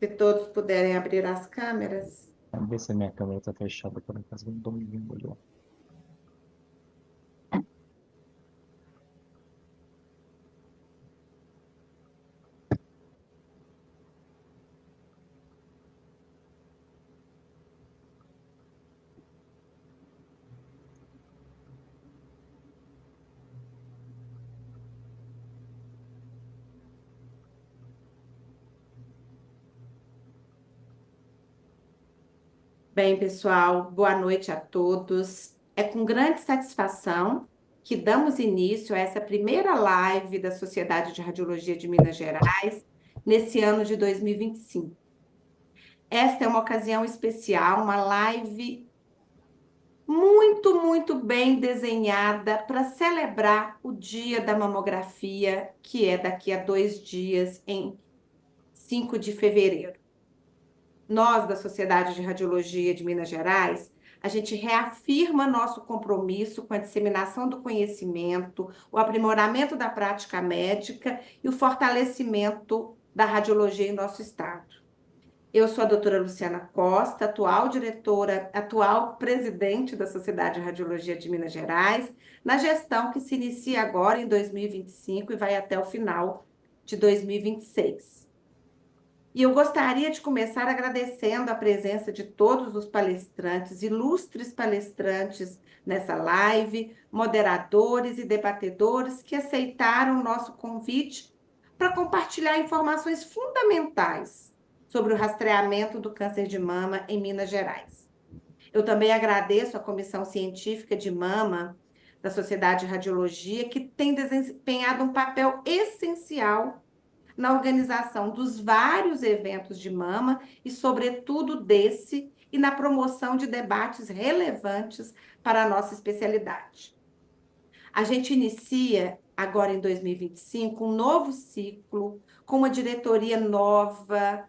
Se todos puderem abrir as câmeras. Vamos ver se a minha câmera está fechada por acaso. Não estou me vendo. Bem, pessoal, boa noite a todos. É com grande satisfação que damos início a essa primeira live da Sociedade de Radiologia de Minas Gerais, nesse ano de 2025. Esta é uma ocasião especial, uma live muito bem desenhada para celebrar o Dia da Mamografia, que é daqui a 2 dias, em 5 de fevereiro. Nós, da Sociedade de Radiologia de Minas Gerais, a gente reafirma nosso compromisso com a disseminação do conhecimento, o aprimoramento da prática médica e o fortalecimento da radiologia em nosso estado. Eu sou a doutora Luciana Costa, atual diretora, atual presidente da Sociedade de Radiologia de Minas Gerais, na gestão que se inicia agora em 2025 e vai até o final de 2026. E eu gostaria de começar agradecendo a presença de todos os palestrantes, ilustres palestrantes nessa live, moderadores e debatedores que aceitaram o nosso convite para compartilhar informações fundamentais sobre o rastreamento do câncer de mama em Minas Gerais. Eu também agradeço a Comissão Científica de Mama da Sociedade de Radiologia, que tem desempenhado um papel essencial na organização dos vários eventos de mama e, sobretudo, desse e na promoção de debates relevantes para a nossa especialidade. A gente inicia agora em 2025 um novo ciclo com uma diretoria nova,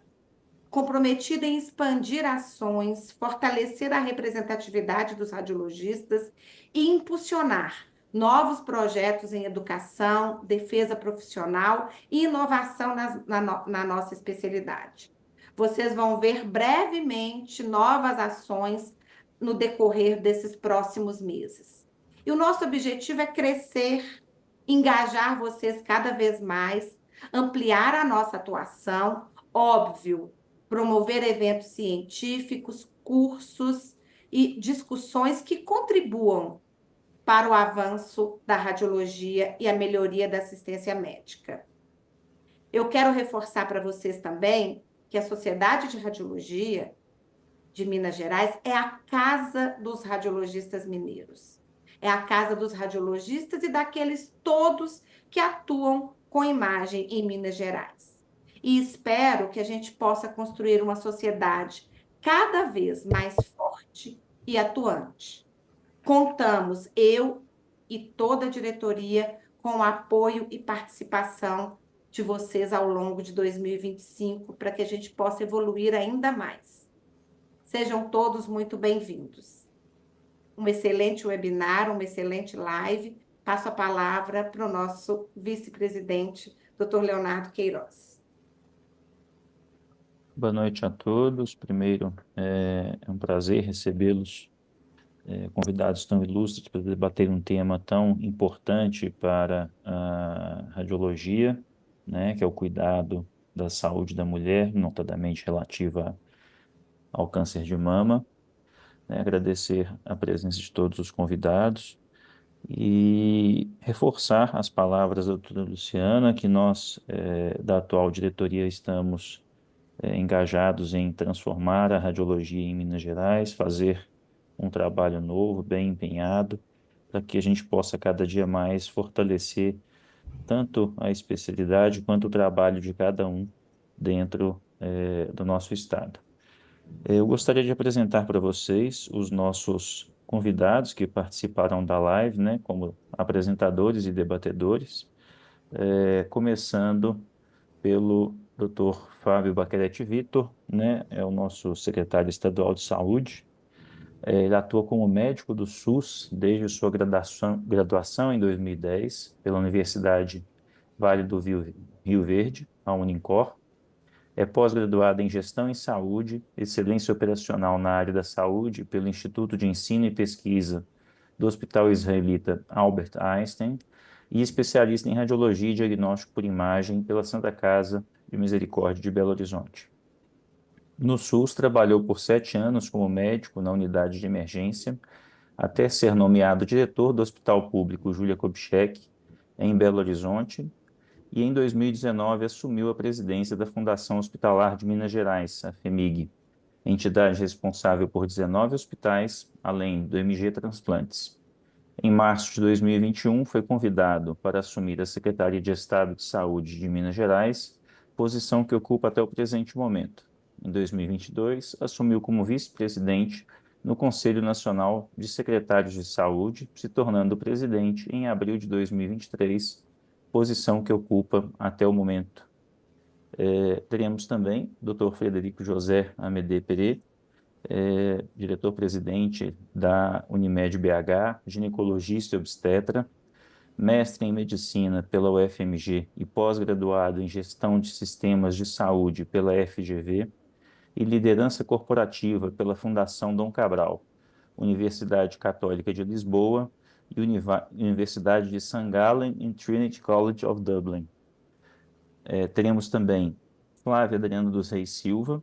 comprometida em expandir ações, fortalecer a representatividade dos radiologistas e impulsionar novos projetos em educação, defesa profissional e inovação na nossa especialidade. Vocês vão ver brevemente novas ações no decorrer desses próximos meses. E o nosso objetivo é crescer, engajar vocês cada vez mais, ampliar a nossa atuação, óbvio, promover eventos científicos, cursos e discussões que contribuam para o avanço da radiologia e a melhoria da assistência médica. Eu quero reforçar para vocês também que a Sociedade de Radiologia de Minas Gerais é a casa dos radiologistas mineiros. É a casa dos radiologistas e daqueles todos que atuam com imagem em Minas Gerais. E espero que a gente possa construir uma sociedade cada vez mais forte e atuante. Contamos, eu e toda a diretoria, com o apoio e participação de vocês ao longo de 2025 para que a gente possa evoluir ainda mais. Sejam todos muito bem-vindos. Um excelente webinar, uma excelente live. Passo a palavra para o nosso vice-presidente, Dr. Leonardo Queiroz. Boa noite a todos. Primeiro, é um prazer recebê-los, convidados tão ilustres para debater um tema tão importante para a radiologia, né, que é o cuidado da saúde da mulher, notadamente relativa ao câncer de mama. Agradecer a presença de todos os convidados e reforçar as palavras da doutora Luciana, que nós, da atual diretoria, estamos engajados em transformar a radiologia em Minas Gerais, fazer um trabalho novo, bem empenhado, para que a gente possa cada dia mais fortalecer tanto a especialidade quanto o trabalho de cada um dentro, do nosso estado. Eu gostaria de apresentar para vocês os nossos convidados que participarão da live, né, como apresentadores e debatedores, começando pelo Dr. Fábio Baquerete Vitor, né, é o nosso secretário estadual de saúde. Ele atua como médico do SUS desde sua graduação em 2010 pela Universidade Vale do Rio Verde, a Unincor. É pós-graduada em Gestão em Saúde, Excelência Operacional na área da saúde pelo Instituto de Ensino e Pesquisa do Hospital Israelita Albert Einstein e especialista em Radiologia e Diagnóstico por Imagem pela Santa Casa de Misericórdia de Belo Horizonte. No SUS, trabalhou por 7 anos como médico na unidade de emergência, até ser nomeado diretor do Hospital Público Júlia Kubitschek, em Belo Horizonte, e em 2019 assumiu a presidência da Fundação Hospitalar de Minas Gerais, a FEMIG, entidade responsável por 19 hospitais, além do MG Transplantes. Em março de 2021, foi convidado para assumir a Secretaria de Estado de Saúde de Minas Gerais, posição que ocupa até o presente momento. Em 2022, assumiu como vice-presidente no Conselho Nacional de Secretários de Saúde, se tornando presidente em abril de 2023, posição que ocupa até o momento. Teremos também o Dr. Frederico José Amedê Pereira, diretor-presidente da Unimed BH, ginecologista e obstetra, mestre em medicina pela UFMG e pós-graduado em gestão de sistemas de saúde pela FGV e liderança corporativa pela Fundação Dom Cabral, Universidade Católica de Lisboa e Universidade de St. Gallen e Trinity College of Dublin. Teremos também Flávia Adriana dos Reis Silva.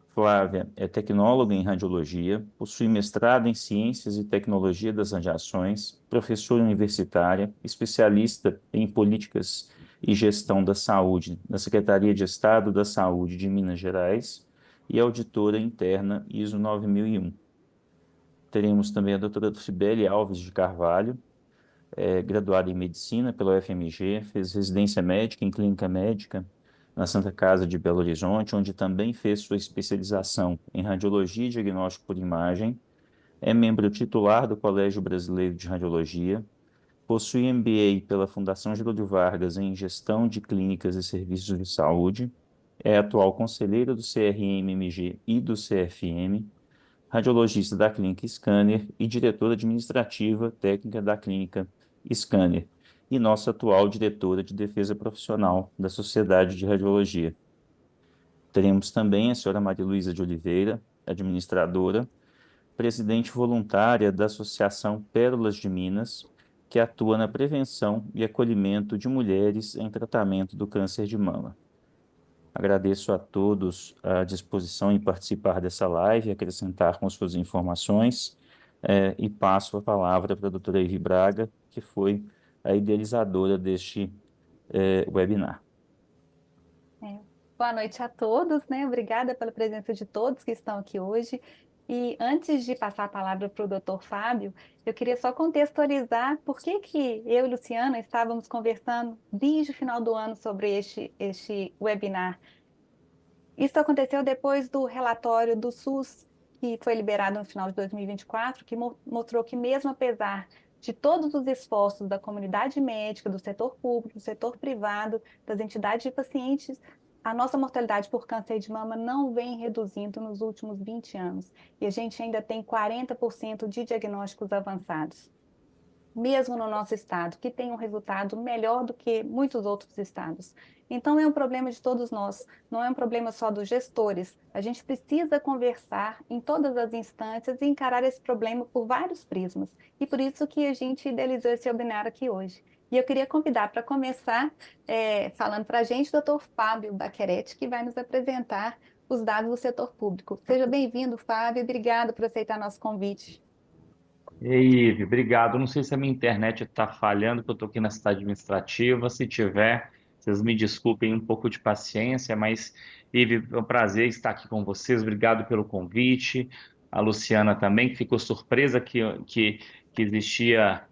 Flávia é tecnóloga em radiologia, possui mestrado em Ciências e Tecnologia das Radiações, professora universitária, especialista em Políticas e Gestão da Saúde na Secretaria de Estado da Saúde de Minas Gerais e auditora interna ISO 9001. Teremos também a doutora Cibele Alves de Carvalho, graduada em Medicina pela UFMG, fez residência médica em Clínica Médica na Santa Casa de Belo Horizonte, onde também fez sua especialização em Radiologia e Diagnóstico por Imagem, é membro titular do Colégio Brasileiro de Radiologia, possui MBA pela Fundação Getúlio Vargas em Gestão de Clínicas e Serviços de Saúde, é atual conselheira do CRM-MG e do CFM, radiologista da Clínica Scanner e diretora administrativa técnica da Clínica Scanner, e nossa atual diretora de defesa profissional da Sociedade de Radiologia. Teremos também a senhora Maria Luísa de Oliveira, administradora, presidente voluntária da Associação Pérolas de Minas, que atua na prevenção e acolhimento de mulheres em tratamento do câncer de mama. Agradeço a todos a disposição em participar dessa live, acrescentar com suas informações, e passo a palavra para a doutora Ivy Braga, que foi a idealizadora deste webinar. Boa noite a todos, né? Obrigada pela presença de todos que estão aqui hoje. E antes de passar a palavra para o Dr. Fábio, eu queria só contextualizar por que eu e Luciana estávamos conversando desde o final do ano sobre este webinar. Isso aconteceu depois do relatório do SUS, que foi liberado no final de 2024, que mostrou que mesmo apesar de todos os esforços da comunidade médica, do setor público, do setor privado, das entidades de pacientes, a nossa mortalidade por câncer de mama não vem reduzindo nos últimos 20 anos. E a gente ainda tem 40% de diagnósticos avançados, mesmo no nosso estado, que tem um resultado melhor do que muitos outros estados. Então, é um problema de todos nós, não é um problema só dos gestores. A gente precisa conversar em todas as instâncias e encarar esse problema por vários prismas. E por isso que a gente idealizou esse webinar aqui hoje. E eu queria convidar para começar falando para a gente o Dr. Fábio Baccheretti, que vai nos apresentar os dados do setor público. Seja bem-vindo, Fábio, e obrigado por aceitar nosso convite. Ei, Ive, obrigado. Não sei se a minha internet está falhando, porque eu estou aqui na cidade administrativa. Se tiver, vocês me desculpem, um pouco de paciência, mas, Ive, é um prazer estar aqui com vocês. Obrigado pelo convite. A Luciana também, que ficou surpresa que existia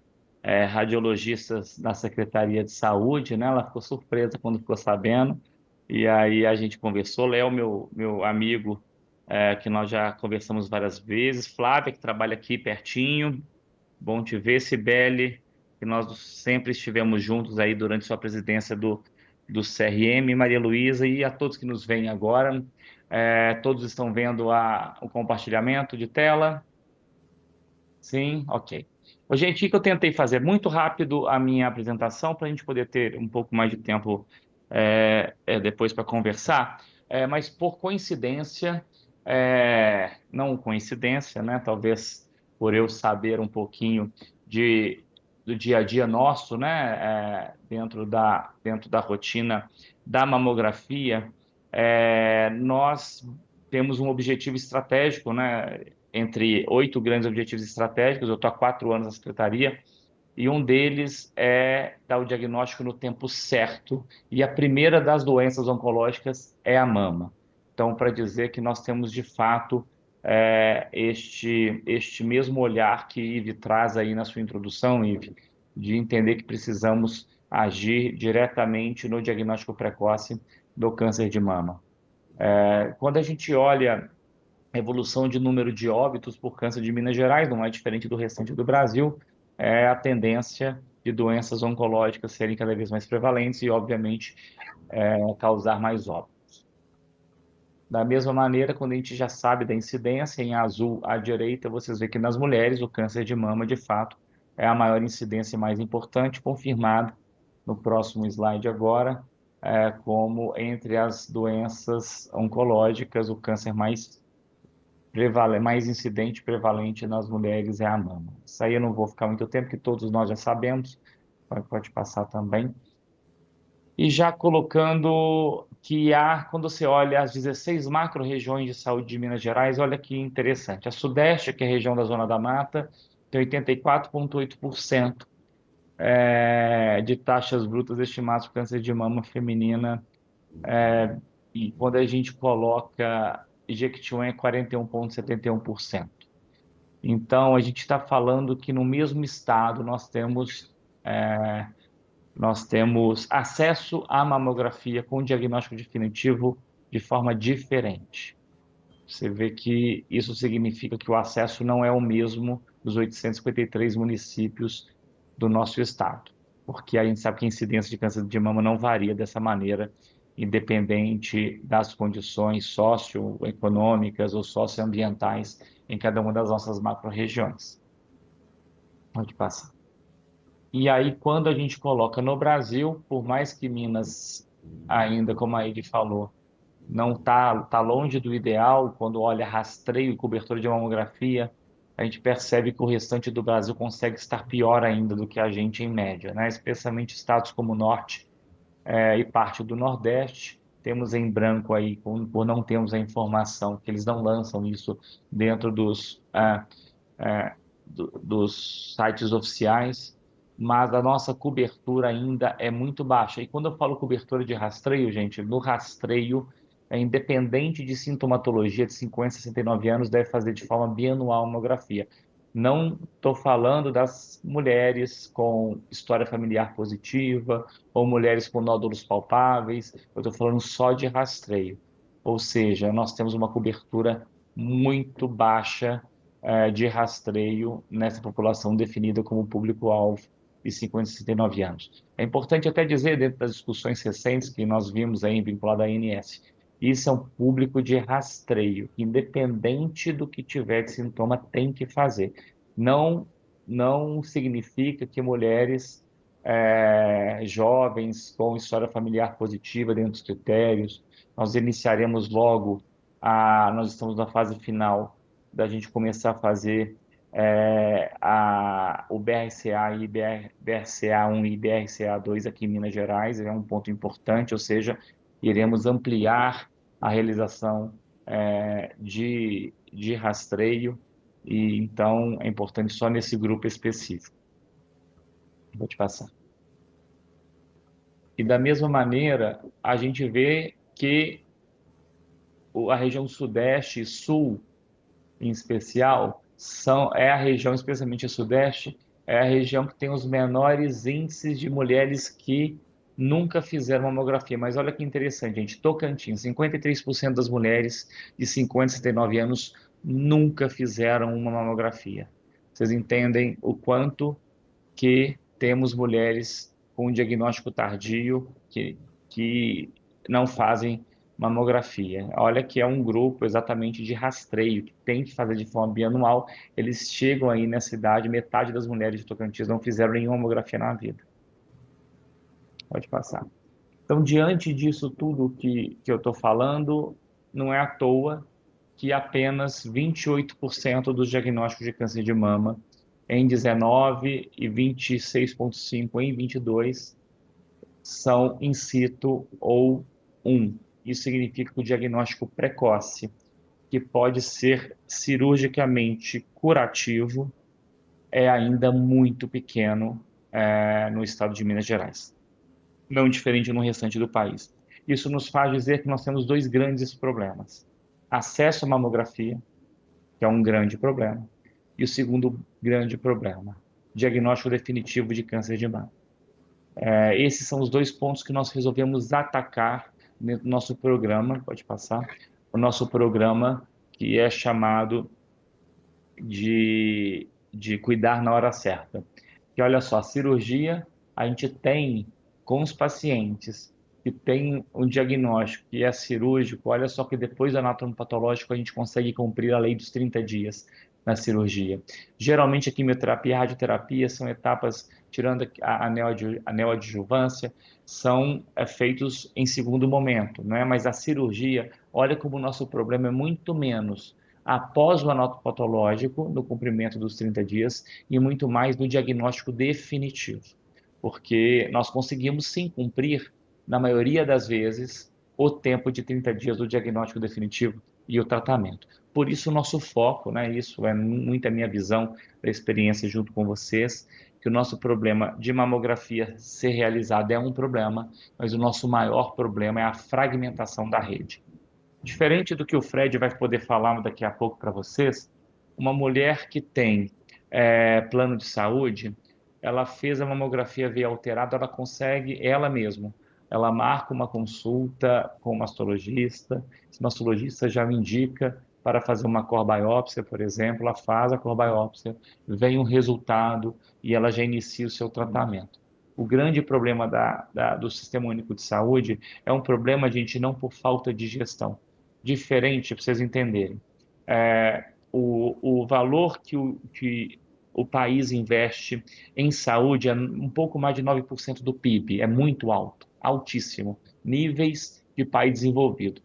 radiologistas na Secretaria de Saúde, né? Ela ficou surpresa quando ficou sabendo. E aí a gente conversou. Léo, meu amigo, que nós já conversamos várias vezes. Flávia, que trabalha aqui pertinho. Bom te ver, Cibele, que nós sempre estivemos juntos aí durante sua presidência do CRM, Maria Luísa, e a todos que nos veem agora. Todos estão vendo o compartilhamento de tela? Sim? Ok. Ô, gente, o que eu tentei fazer muito rápido a minha apresentação para a gente poder ter um pouco mais de tempo depois para conversar. mas por coincidência, não coincidência, né? Talvez por eu saber um pouquinho do dia a dia nosso, né? Dentro da rotina da mamografia, nós temos um objetivo estratégico, né? Entre 8 grandes objetivos estratégicos, eu estou há 4 anos na secretaria, e um deles é dar o diagnóstico no tempo certo. E a primeira das doenças oncológicas é a mama. Então, para dizer que nós temos, de fato, este mesmo olhar que Ive traz aí na sua introdução, Ive, de entender que precisamos agir diretamente no diagnóstico precoce do câncer de mama. Quando a gente olha a evolução de número de óbitos por câncer de Minas Gerais, não é diferente do restante do Brasil, é a tendência de doenças oncológicas serem cada vez mais prevalentes e, obviamente, causar mais óbitos. Da mesma maneira, quando a gente já sabe da incidência, em azul à direita, vocês veem que nas mulheres o câncer de mama, de fato, é a maior incidência e mais importante, confirmado no próximo slide agora, como entre as doenças oncológicas, o câncer mais incidente prevalente nas mulheres é a mama. Isso aí eu não vou ficar muito tempo, que todos nós já sabemos, pode passar também. E já colocando que quando você olha as 16 macro-regiões de saúde de Minas Gerais, olha que interessante. A Sudeste, que é a região da Zona da Mata, tem 84,8% de taxas brutas estimadas para câncer de mama feminina. E quando a gente coloca Jequitinhonha, é 41,71%. Então, a gente está falando que no mesmo estado nós temos acesso à mamografia com diagnóstico definitivo de forma diferente. Você vê que isso significa que o acesso não é o mesmo dos 853 municípios do nosso estado, porque a gente sabe que a incidência de câncer de mama não varia dessa maneira, independente das condições socioeconômicas ou socioambientais em cada uma das nossas macro-regiões. Pode passar. E aí, quando a gente coloca no Brasil, por mais que Minas, ainda, como a Edi falou, não tá longe do ideal, quando olha rastreio e cobertura de mamografia, a gente percebe que o restante do Brasil consegue estar pior ainda do que a gente em média, né? Especialmente estados como o Norte, e parte do Nordeste. Temos em branco aí, por não termos a informação, que eles não lançam isso dentro dos sites oficiais, mas a nossa cobertura ainda é muito baixa. E quando eu falo cobertura de rastreio, gente, no rastreio, independente de sintomatologia, de 50, 69 anos, deve fazer de forma bianual a mamografia. Não estou falando das mulheres com história familiar positiva ou mulheres com nódulos palpáveis, eu estou falando só de rastreio. Ou seja, nós temos uma cobertura muito baixa de rastreio nessa população definida como público-alvo de 50 a 69 anos. É importante até dizer, dentro das discussões recentes que nós vimos aí vinculada à ANS, isso é um público de rastreio, independente do que tiver de sintoma, tem que fazer. Não significa que mulheres jovens com história familiar positiva dentro dos critérios, nós iniciaremos logo, nós estamos na fase final da gente começar a fazer o BRCA e BRCA1 e BRCA2 aqui em Minas Gerais, é um ponto importante, ou seja, iremos ampliar a realização de rastreio, e então é importante só nesse grupo específico. Vou te passar. E da mesma maneira, a gente vê que a região Sudeste e Sul, em especial, é a região, especialmente a Sudeste, é a região que tem os menores índices de mulheres que nunca fizeram mamografia. Mas olha que interessante, gente, Tocantins, 53% das mulheres de 50 a 69 anos nunca fizeram uma mamografia. Vocês entendem o quanto que temos mulheres com diagnóstico tardio que não fazem mamografia. Olha que é um grupo exatamente de rastreio, que tem que fazer de forma bianual. Eles chegam aí nessa idade, metade das mulheres de Tocantins não fizeram nenhuma mamografia na vida. Pode passar. Então, diante disso tudo que eu estou falando, não é à toa que apenas 28% dos diagnósticos de câncer de mama em 19 e 26,5% em 22 são in situ ou Isso significa que o diagnóstico precoce, que pode ser cirurgicamente curativo, é ainda muito pequeno, no estado de Minas Gerais, não diferente no restante do país. Isso nos faz dizer que nós temos dois grandes problemas: acesso à mamografia, que é um grande problema, e o segundo grande problema, diagnóstico definitivo de câncer de mama. Esses são os dois pontos que nós resolvemos atacar dentro do nosso programa. Pode passar. O nosso programa, que é chamado de cuidar na hora certa. Que olha só, a cirurgia a gente tem com os pacientes que tem um diagnóstico que é cirúrgico, olha só que depois do anatomopatológico a gente consegue cumprir a lei dos 30 dias na cirurgia. Geralmente a quimioterapia e a radioterapia são etapas, tirando a neoadjuvância, são feitos em segundo momento, não é? Mas a cirurgia, olha como o nosso problema é muito menos após o anatopatológico, no cumprimento dos 30 dias, e muito mais no diagnóstico definitivo. Porque nós conseguimos sim cumprir, na maioria das vezes, o tempo de 30 dias do diagnóstico definitivo e o tratamento. Por isso, o nosso foco, né, isso é muito a minha visão da experiência junto com vocês, que o nosso problema de mamografia ser realizada é um problema, mas o nosso maior problema é a fragmentação da rede. Diferente do que o Fred vai poder falar daqui a pouco para vocês, uma mulher que tem plano de saúde, ela fez a mamografia via alterada, ela consegue, ela mesma, ela marca uma consulta com o mastologista, esse mastologista já me indica para fazer uma core-biópsia, por exemplo, ela faz a core-biópsia, vem um resultado e ela já inicia o seu tratamento. O grande problema do Sistema Único de Saúde é um problema, gente, não por falta de gestão. Diferente, para vocês entenderem. O valor que o país investe em saúde é um pouco mais de 9% do PIB, é muito alto, altíssimo, níveis de país desenvolvido.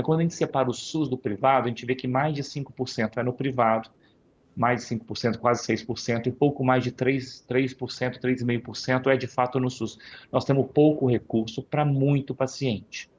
Quando a gente separa o SUS do privado, a gente vê que mais de 5% é no privado, mais de 5%, quase 6%, e pouco mais de 3%, 3,5% é de fato no SUS. Nós temos pouco recurso para muito paciente.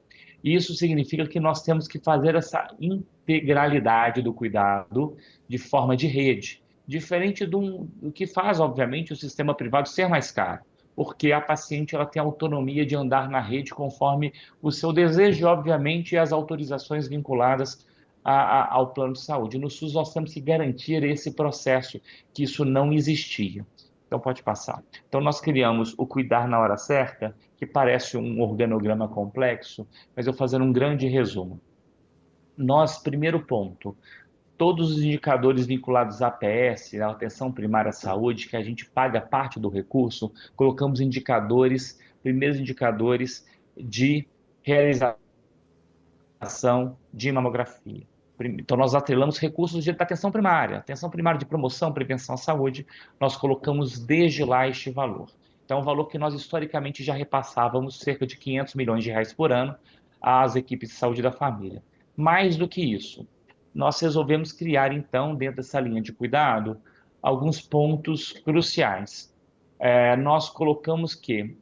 Isso significa que nós temos que fazer essa integralidade do cuidado de forma de rede, diferente do que faz, obviamente, o sistema privado ser mais caro, porque a paciente ela tem autonomia de andar na rede conforme o seu desejo, obviamente, e as autorizações vinculadas ao plano de saúde. No SUS, nós temos que garantir esse processo, que isso não existia. Então, pode passar. Então, nós criamos o Cuidar na Hora Certa, que parece um organograma complexo, mas eu fazendo um grande resumo. Nós, primeiro ponto, todos os indicadores vinculados à APS, à Atenção Primária à Saúde, que a gente paga parte do recurso, colocamos primeiros indicadores de realização de mamografia. Então, nós atrelamos recursos da atenção primária de promoção, prevenção à saúde, nós colocamos desde lá este valor. Então, um valor que nós historicamente já repassávamos cerca de 500 milhões de reais por ano às equipes de saúde da família. Mais do que isso, nós resolvemos criar, então, dentro dessa linha de cuidado, alguns pontos cruciais. Nós colocamos que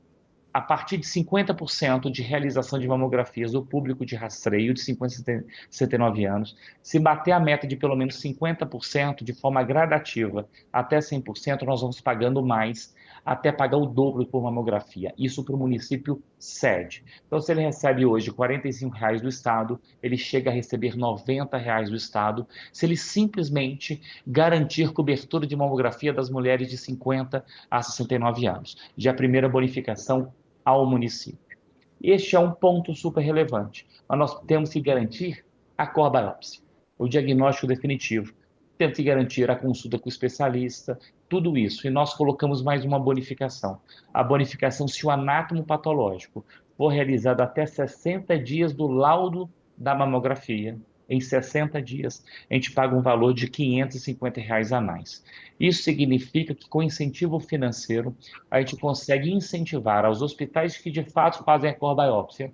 a partir de 50% de realização de mamografias do público de rastreio de 50 a 69 anos, se bater a meta de pelo menos 50% de forma gradativa até 100%, nós vamos pagando mais, até pagar o dobro por mamografia. Isso para o município sede. Então, se ele recebe hoje R$ 45 do Estado, ele chega a receber R$ 90 do Estado, se ele simplesmente garantir cobertura de mamografia das mulheres de 50 a 69 anos. Já a primeira bonificação ao município. Este é um ponto super relevante, mas nós temos que garantir a core-biópsia, o diagnóstico definitivo, temos que garantir a consulta com o especialista, tudo isso, e nós colocamos mais uma bonificação. A bonificação, se o anátomo patológico for realizado até 60 dias do laudo da mamografia, em 60 dias, a gente paga um valor de R$ 550 a mais. Isso significa que, com incentivo financeiro, a gente consegue incentivar aos hospitais que, de fato, fazem a core-biópsia,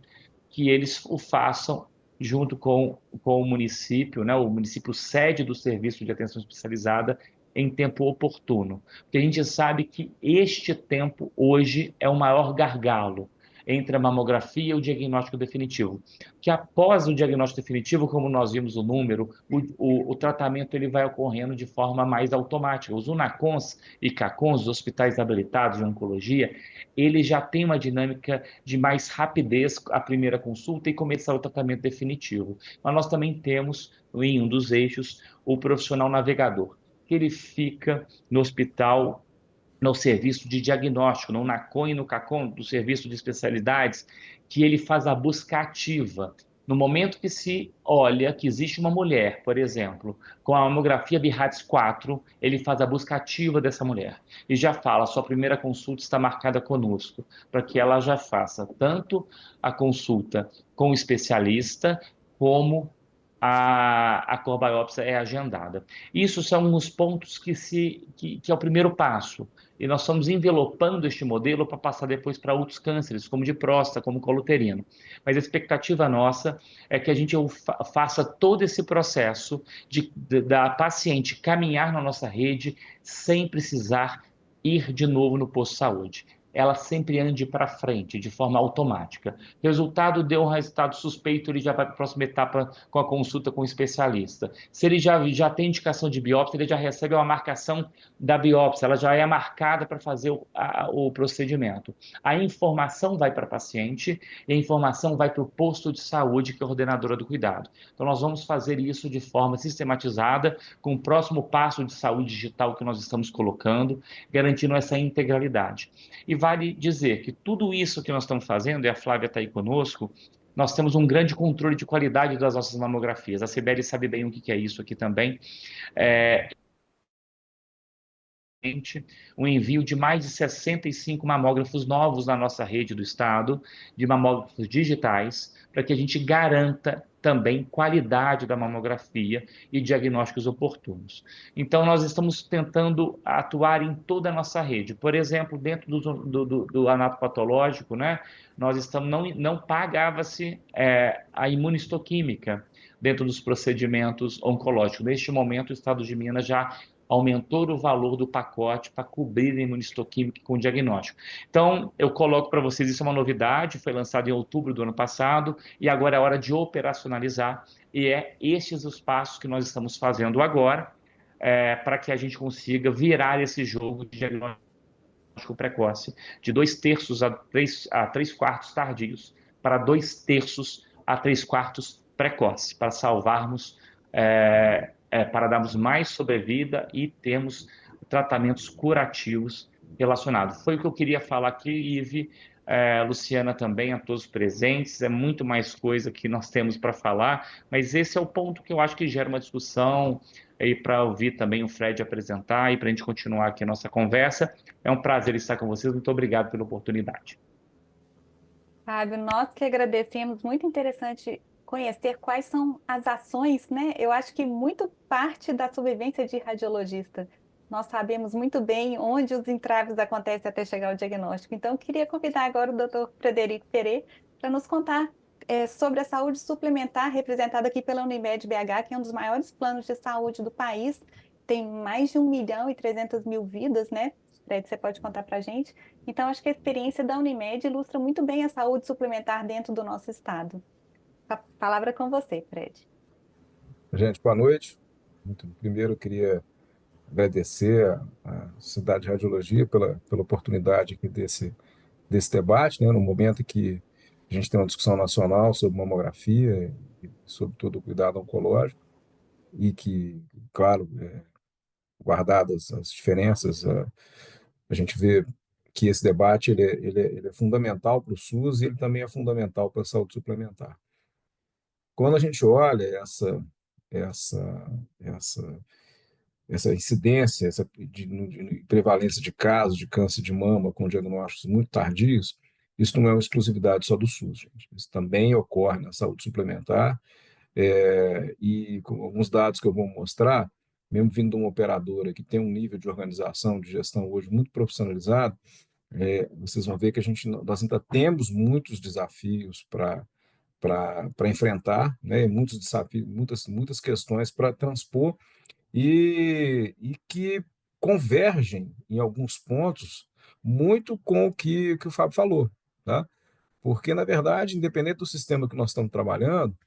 que eles o façam junto com o município, né, o município sede do serviço de atenção especializada, em tempo oportuno. Porque a gente sabe que este tempo, hoje, é o maior gargalo entre a mamografia e o diagnóstico definitivo. Que após o diagnóstico definitivo, como nós vimos o número, o tratamento ele vai ocorrendo de forma mais automática. Os UNACONs e CACONs, os hospitais habilitados de oncologia, eles já têm uma dinâmica de mais rapidez a primeira consulta e começar o tratamento definitivo. Mas nós também temos, em um dos eixos, o profissional navegador, que ele fica no hospital, no serviço de diagnóstico, no NACON e no CACON, do serviço de especialidades, que ele faz a busca ativa. No momento que se olha que existe uma mulher, por exemplo, com a mamografia BIRADS 4, ele faz a busca ativa dessa mulher e já fala: sua primeira consulta está marcada conosco, para que ela já faça tanto a consulta com o especialista, como a core-biópsia é agendada. Isso são os pontos que é o primeiro passo. E nós estamos envelopando este modelo para passar depois para outros cânceres, como de próstata, como colo uterino. Mas a expectativa nossa é que a gente faça todo esse processo da paciente caminhar na nossa rede sem precisar ir de novo no posto de saúde. Ela sempre ande para frente, de forma automática. Resultado, deu um resultado suspeito, ele já vai para a próxima etapa com a consulta com o especialista. Se ele já tem indicação de biópsia, ele já recebe uma marcação da biópsia, ela já é marcada para fazer o procedimento. A informação vai para a paciente e a informação vai para o posto de saúde, que é a coordenadora do cuidado. Então, nós vamos fazer isso de forma sistematizada, com o próximo passo de saúde digital que nós estamos colocando, garantindo essa integralidade. E vale dizer que tudo isso que nós estamos fazendo, e a Flávia está aí conosco, nós temos um grande controle de qualidade das nossas mamografias. A Cibele sabe bem o que é isso aqui também. Um envio de mais de 65 mamógrafos novos na nossa rede do estado, de mamógrafos digitais, para que a gente garanta também qualidade da mamografia e diagnósticos oportunos. Então, nós estamos tentando atuar em toda a nossa rede. Por exemplo, dentro do anatopatológico, né, nós estamos, não pagava-se a imunistoquímica dentro dos procedimentos oncológicos. Neste momento, o Estado de Minas já aumentou o valor do pacote para cobrir a imunistoquímica com diagnóstico. Então, eu coloco para vocês, isso é uma novidade, foi lançado em outubro do ano passado, e agora é hora de operacionalizar, e estes os passos que nós estamos fazendo agora, para que a gente consiga virar esse jogo de diagnóstico precoce, de 2/3 a 3/4 tardios, para 2/3 a 3/4 precoce, para salvarmos para darmos mais sobrevida e termos tratamentos curativos relacionados. Foi o que eu queria falar aqui, Ive, Luciana também, a todos presentes. É muito mais coisa que nós temos para falar, mas esse é o ponto que eu acho que gera uma discussão, e para ouvir também o Fred apresentar e para a gente continuar aqui a nossa conversa. É um prazer estar com vocês. Muito obrigado pela oportunidade. Fábio, nós que agradecemos, muito interessante conhecer quais são as ações, né? Eu acho que muito parte da sobrevivência de radiologista. Nós sabemos muito bem onde os entraves acontecem até chegar ao diagnóstico. Então, eu queria convidar agora o Dr. Frederico Pereira para nos contar sobre a saúde suplementar, representada aqui pela Unimed BH, que é um dos maiores planos de saúde do país. Tem mais de 1.300.000 vidas, né? Fred, você pode contar para a gente? Então, acho que a experiência da Unimed ilustra muito bem a saúde suplementar dentro do nosso estado. A palavra é com você, Fred. Gente, boa noite. Primeiro, eu queria agradecer à Cidade de Radiologia pela oportunidade aqui desse debate, né, no momento em que a gente tem uma discussão nacional sobre mamografia e sobre todo o cuidado oncológico, e que, claro, guardadas as diferenças, a gente vê que esse debate ele é fundamental para o SUS e ele também é fundamental para a saúde suplementar. Quando a gente olha essa, essa incidência, de prevalência de casos de câncer de mama com diagnósticos muito tardios, isso não é uma exclusividade só do SUS, gente. Isso também ocorre na saúde suplementar. E com alguns dados que eu vou mostrar, mesmo vindo de uma operadora que tem um nível de organização, de gestão hoje muito profissionalizado, vocês vão ver que nós ainda temos muitos desafios para enfrentar, né? Muitos desafios, muitas questões para transpor e que convergem em alguns pontos muito com que o Fábio falou, tá? Porque, na verdade, independente do sistema que nós estamos trabalhando,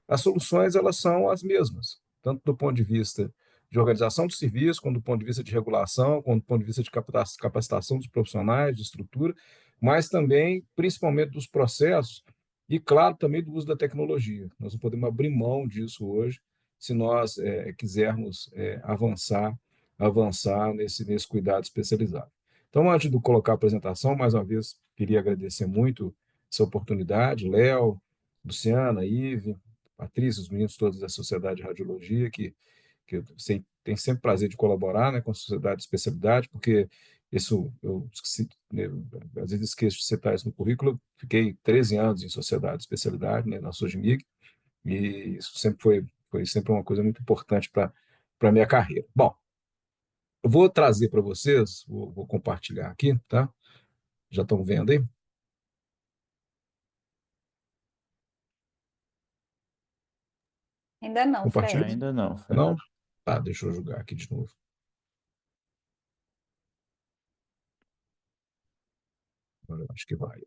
as soluções elas são as mesmas, tanto do ponto de vista de organização do serviço, quanto do ponto de vista de regulação, quanto do ponto de vista de capacitação dos profissionais, de estrutura, mas também, principalmente, dos processos e, claro, também do uso da tecnologia. Nós não podemos abrir mão disso hoje se nós quisermos avançar nesse cuidado especializado. Então, antes de colocar a apresentação, mais uma vez, queria agradecer muito essa oportunidade, Léo, Luciana, Ive, Patrícia, os meninos todos da Sociedade de Radiologia, que eu tenho sempre prazer de colaborar, né, com a Sociedade de Especialidade, porque isso eu esqueci, né, às vezes esqueço de citar isso no currículo. Eu fiquei 13 anos em Sociedade de Especialidade, né, na Sojimig, e isso foi sempre uma coisa muito importante para a minha carreira. Bom, eu vou trazer para vocês, vou compartilhar aqui, tá? Já estão vendo aí? Ainda não, Compartilhou? Fred. Ainda não, Não? Fred. Tá, deixa eu jogar aqui de novo. Agora eu acho que vai.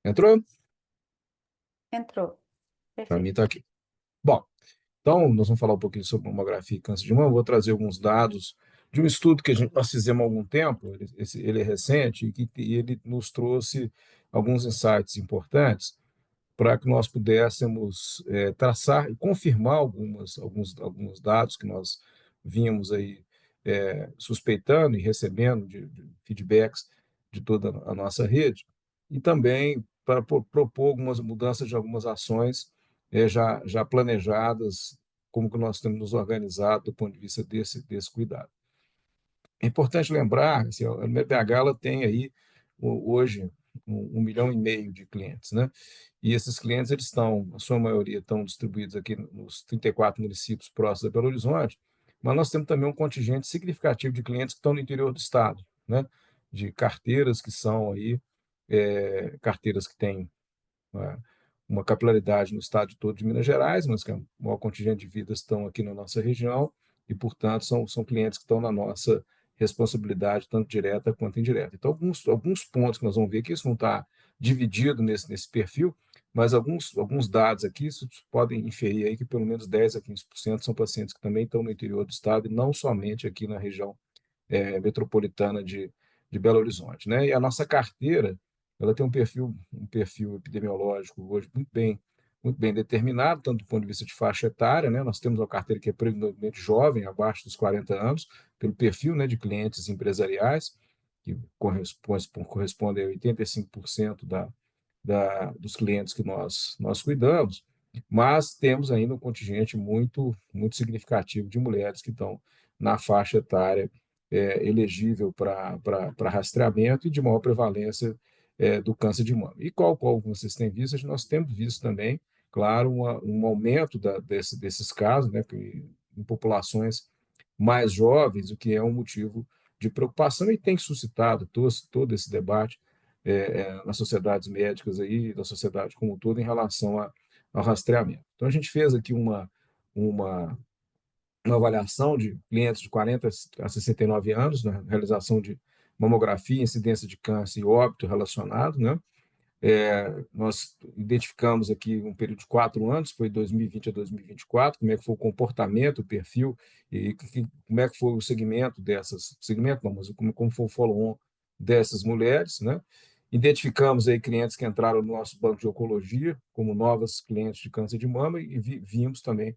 Entrou? Entrou. Para mim Perfeito. está aqui. Bom, então nós vamos falar um pouquinho sobre mamografia e câncer de mama. Vou trazer alguns dados de um estudo que nós fizemos há algum tempo, ele é recente, e ele nos trouxe alguns insights importantes para que nós pudéssemos traçar e confirmar alguns dados que nós vínhamos aí suspeitando e recebendo de feedbacks de toda a nossa rede, e também para propor algumas mudanças de algumas ações já planejadas, como que nós temos nos organizado do ponto de vista desse cuidado. É importante lembrar, assim, a MBH ela tem aí hoje 1,5 milhão de clientes, né? E esses clientes eles estão, a sua maioria estão distribuídos aqui nos 34 municípios próximos a Belo Horizonte, mas nós temos também um contingente significativo de clientes que estão no interior do estado, né? De carteiras que são aí carteiras que têm uma, uma capilaridade no estado todo de Minas Gerais, mas que o maior contingente de vidas estão aqui na nossa região e, portanto, são clientes que estão na nossa responsabilidade, tanto direta quanto indireta. Então, alguns pontos que nós vamos ver que isso não está dividido nesse perfil, mas alguns dados aqui podem inferir aí que pelo menos 10 a 15% são pacientes que também estão no interior do estado e não somente aqui na região metropolitana de Belo Horizonte, né? E a nossa carteira, ela tem um perfil epidemiológico hoje muito bem determinado, tanto do ponto de vista de faixa etária, né? Nós temos uma carteira que é predominantemente jovem, abaixo dos 40 anos, pelo perfil, né, de clientes empresariais, que corresponde a 85% dos clientes que nós cuidamos, mas temos ainda um contingente muito significativo de mulheres que estão na faixa etária elegível para rastreamento e de maior prevalência do câncer de mama. E qual vocês têm visto? Nós temos visto também, claro, um aumento desses casos, né, em populações mais jovens, o que é um motivo de preocupação e tem suscitado todo esse debate nas sociedades médicas aí, da sociedade como um todo, em relação ao rastreamento. Então, a gente fez aqui uma avaliação de clientes de 40 a 69 anos, na realização de mamografia, incidência de câncer e óbito relacionado, né? Nós identificamos aqui um período de 4 anos, foi 2020 a 2024, como é que foi o comportamento, o perfil, e como é que foi o segmento não, mas como foi o follow-on dessas mulheres, né? Identificamos aí clientes que entraram no nosso banco de oncologia, como novas clientes de câncer de mama, e vimos também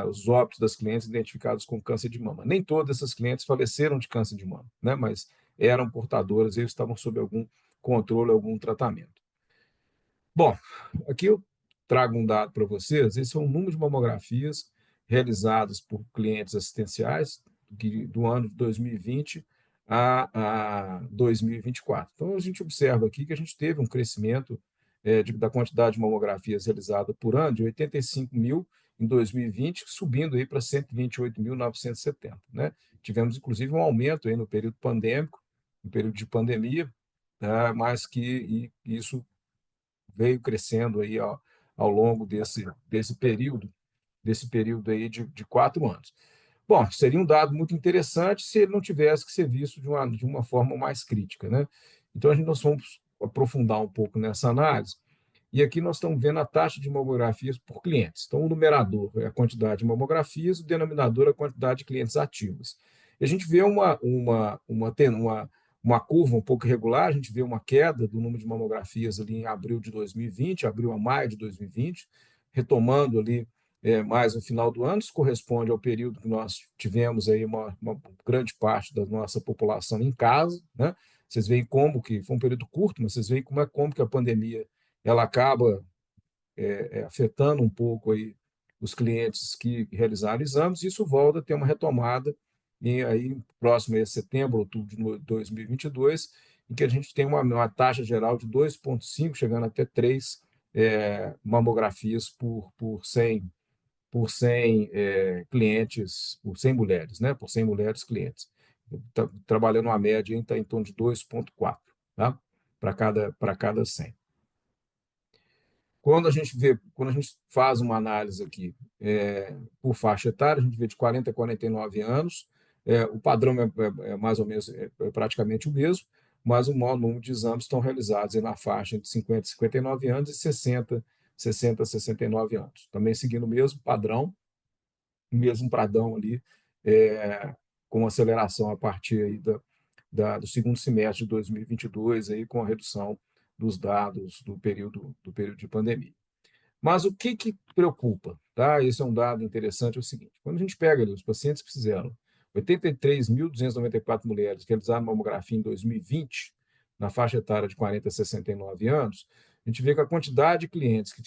os óbitos das clientes identificados com câncer de mama. Nem todas essas clientes faleceram de câncer de mama, né? Mas eram portadoras e estavam sob algum controle, algum tratamento. Bom, aqui eu trago um dado para vocês. Esse é o número de mamografias realizadas por clientes assistenciais do ano de 2020 a 2024. Então, a gente observa aqui que a gente teve um crescimento da quantidade de mamografias realizadas por ano de 85 mil em 2020, subindo aí para 128.970, né? Tivemos, inclusive, um aumento aí no período pandêmico, no período de pandemia, tá? Mas que isso veio crescendo aí ao longo desse período aí de 4 anos. Bom, seria um dado muito interessante se ele não tivesse que ser visto de uma forma mais crítica, né? Então, nós vamos aprofundar um pouco nessa análise. E aqui nós estamos vendo a taxa de mamografias por clientes. Então, o numerador é a quantidade de mamografias, o denominador é a quantidade de clientes ativos. E a gente vê uma curva um pouco irregular, a gente vê uma queda do número de mamografias ali em abril de 2020, abril a maio de 2020, retomando ali mais no final do ano. Isso corresponde ao período que nós tivemos aí uma grande parte da nossa população em casa, né? Vocês veem como que foi um período curto, mas vocês veem como que a pandemia ela acaba afetando um pouco aí os clientes que realizaram exames, e isso volta a ter uma retomada aí próximo a setembro, outubro de 2022, em que a gente tem uma taxa geral de 2,5, chegando até 3 mamografias por 100 clientes, por 100 mulheres, né? Por 100 mulheres clientes. Trabalhando uma média em torno de 2,4, tá? Para cada 100. Quando a gente faz uma análise aqui por faixa etária, a gente vê de 40 a 49 anos, o padrão é mais ou menos praticamente o mesmo, mas o maior número de exames estão realizados na faixa entre 50 e 59 anos e 60 a 69 anos. Também seguindo o mesmo padrão ali, com aceleração a partir aí do segundo semestre de 2022, aí, com a redução dos dados do período de pandemia. Mas o que preocupa? Tá? Esse é um dado interessante, é o seguinte: quando a gente pega ali os pacientes que fizeram 83.294 mulheres que realizaram mamografia em 2020, na faixa etária de 40 a 69 anos, a gente vê que a quantidade de clientes que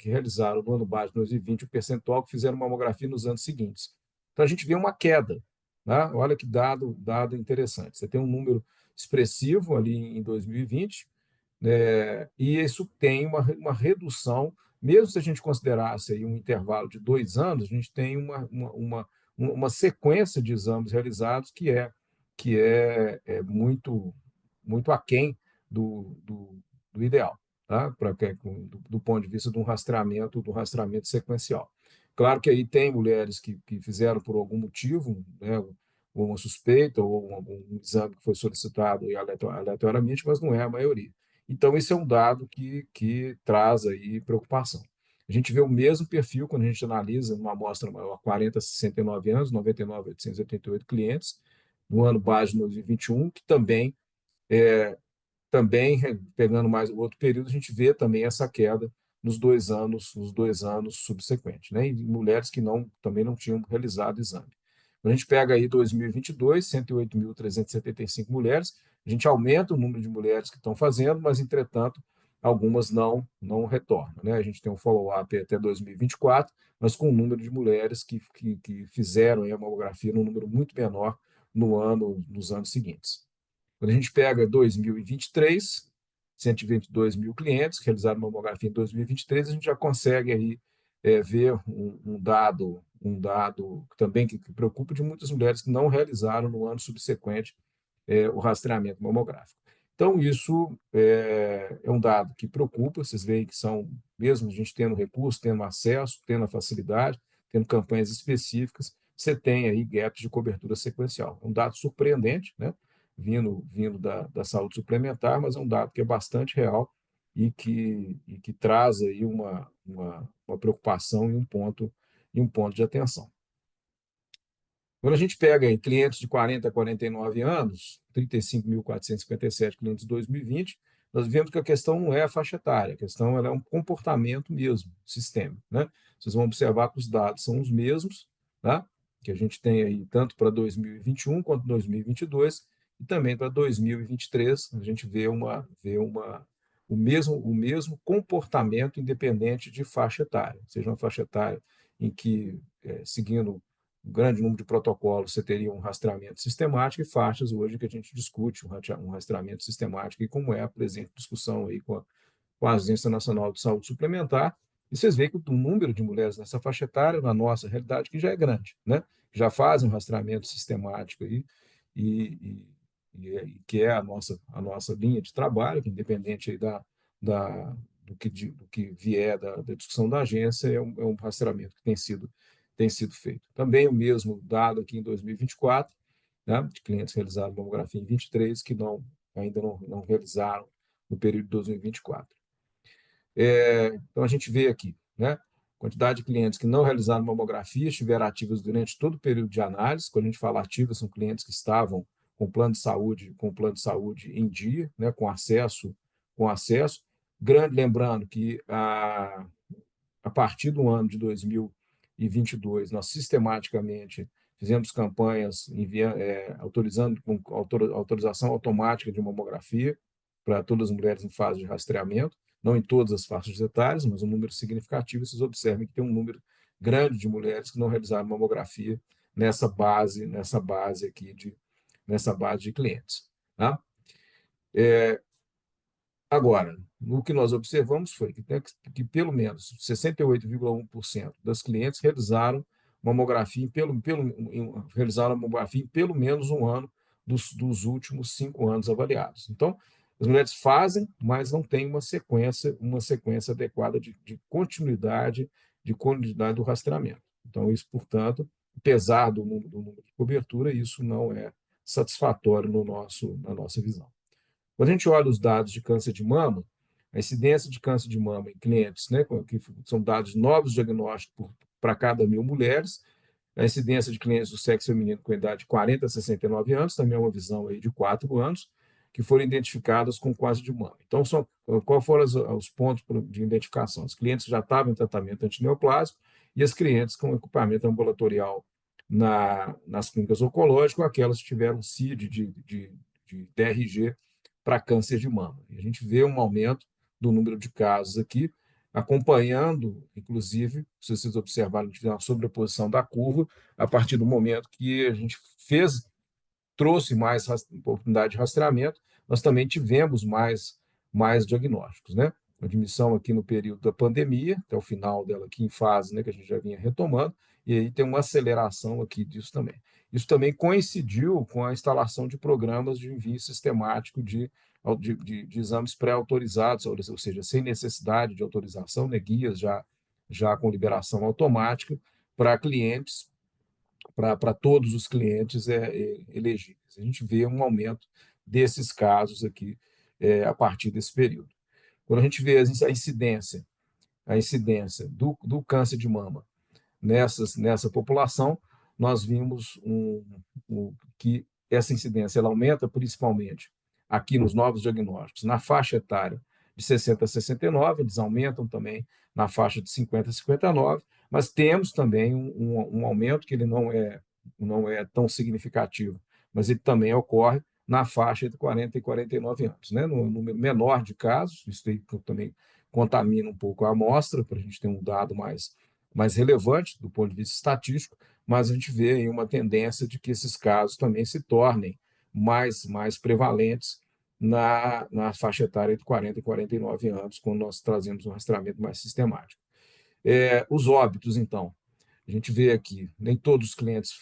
realizaram no ano base de 2020, o percentual que fizeram mamografia nos anos seguintes. Então, a gente vê uma queda. Tá? Olha que dado interessante. Você tem um número expressivo ali em 2020, e isso tem uma redução, mesmo se a gente considerasse aí um intervalo de 2 anos, a gente tem uma sequência de exames realizados que é muito aquém do ideal, tá? Do ponto de vista do rastreamento sequencial. Claro que aí tem mulheres que fizeram por algum motivo, né, ou uma suspeita, ou algum exame que foi solicitado aleatoriamente, mas não é a maioria. Então, esse é um dado que traz aí preocupação. A gente vê o mesmo perfil quando a gente analisa uma amostra maior, 40 a 69 anos, 99.888 clientes, no ano base de 2021, que também pegando mais o outro período, a gente vê também essa queda nos dois anos subsequentes, né? E mulheres que também não tinham realizado exame. Quando a gente pega aí 2022, 108.375 mulheres, a gente aumenta o número de mulheres que estão fazendo, mas, entretanto, algumas não retornam, né? A gente tem um follow-up até 2024, mas com um número de mulheres que fizeram a mamografia num número muito menor nos anos seguintes. Quando a gente pega 2023, 122 mil clientes que realizaram mamografia em 2023, a gente já consegue aí ver um dado também que preocupa, de muitas mulheres que não realizaram no ano subsequente o rastreamento mamográfico. Então, isso é um dado que preocupa. Vocês veem que mesmo a gente tendo recurso, tendo acesso, tendo a facilidade, tendo campanhas específicas, você tem aí gaps de cobertura sequencial. É um dado surpreendente, né? Vindo da saúde suplementar, mas é um dado que é bastante real e que traz aí uma preocupação e um ponto de atenção. Quando a gente pega aí clientes de 40 a 49 anos, 35.457 clientes em 2020, nós vemos que a questão não é a faixa etária, a questão ela é um comportamento mesmo, sistêmico, né? Vocês vão observar que os dados são os mesmos, tá? Que a gente tem aí tanto para 2021 quanto 2022, e também para 2023 a gente vê o mesmo comportamento independente de faixa etária, seja uma faixa etária em que, seguindo um grande número de protocolos, você teria um rastreamento sistemático, e faixas hoje que a gente discute um rastreamento sistemático, e como é a presente discussão aí com a Agência Nacional de Saúde Suplementar, e vocês veem que o número de mulheres nessa faixa etária, na nossa realidade, que já é grande, né? Já fazem um rastreamento sistemático aí, e, que é a nossa linha de trabalho, que independente aí do que vier da discussão da agência, é um rastreamento que tem sido feito. Também o mesmo dado aqui em 2024, né, de clientes realizaram mamografia em 23, que ainda não realizaram no período de 2024. Então, a gente vê aqui, né, quantidade de clientes que não realizaram mamografia, estiveram ativas durante todo o período de análise. Quando a gente fala ativas, são clientes que estavam com plano de saúde em dia, né, com acesso. Lembrando que a partir do ano de 2022, nós sistematicamente fizemos campanhas autorizando com autorização automática de mamografia para todas as mulheres em fase de rastreamento, não em todas as faixas etárias, mas um número significativo. Vocês observem que tem um número grande de mulheres que não realizaram mamografia nessa base de clientes. Tá? Agora, o que nós observamos foi que pelo menos 68,1% das clientes realizaram mamografia em pelo menos um ano dos últimos 5 anos avaliados. Então, as mulheres fazem, mas não têm uma sequência adequada de continuidade do rastreamento. Então, isso, portanto, apesar do número de cobertura, isso não é satisfatório na nossa visão. Quando a gente olha os dados de câncer de mama, a incidência de câncer de mama em clientes, né, que são dados de novos diagnósticos para cada 1.000 mulheres, a incidência de clientes do sexo feminino com idade de 40 a 69 anos, também é uma visão aí de 4 anos, que foram identificadas com câncer de mama. Então, quais foram os pontos de identificação? Os clientes que já estavam em tratamento antineoplásico e as clientes com equipamento ambulatorial nas clínicas oncológicas, aquelas que tiveram CID de DRG para câncer de mama. E a gente vê um aumento do número de casos aqui, acompanhando, inclusive, se vocês observarem, a gente vê uma sobreposição da curva a partir do momento que a gente trouxe mais oportunidade de rastreamento, nós também tivemos mais diagnósticos, né? A admissão aqui no período da pandemia, até o final dela aqui em fase, né, que a gente já vinha retomando, e aí tem uma aceleração aqui disso também. Isso também coincidiu com a instalação de programas de envio sistemático de exames pré-autorizados, ou seja, sem necessidade de autorização, né, guias já com liberação automática para clientes, para todos os clientes elegíveis. A gente vê um aumento desses casos aqui a partir desse período. Quando a gente vê a incidência do câncer de mama nessa população, nós vimos que essa incidência ela aumenta principalmente aqui nos novos diagnósticos, na faixa etária de 60 a 69, eles aumentam também na faixa de 50 a 59, mas temos também um aumento que ele não é tão significativo, mas ele também ocorre na faixa de 40 e 49 anos, né? No número menor de casos, isso também contamina um pouco a amostra, para a gente ter um dado mais relevante do ponto de vista estatístico, mas a gente vê aí uma tendência de que esses casos também se tornem mais prevalentes na faixa etária de 40 e 49 anos, quando nós trazemos um rastreamento mais sistemático. Os óbitos, então, a gente vê aqui, nem todos os clientes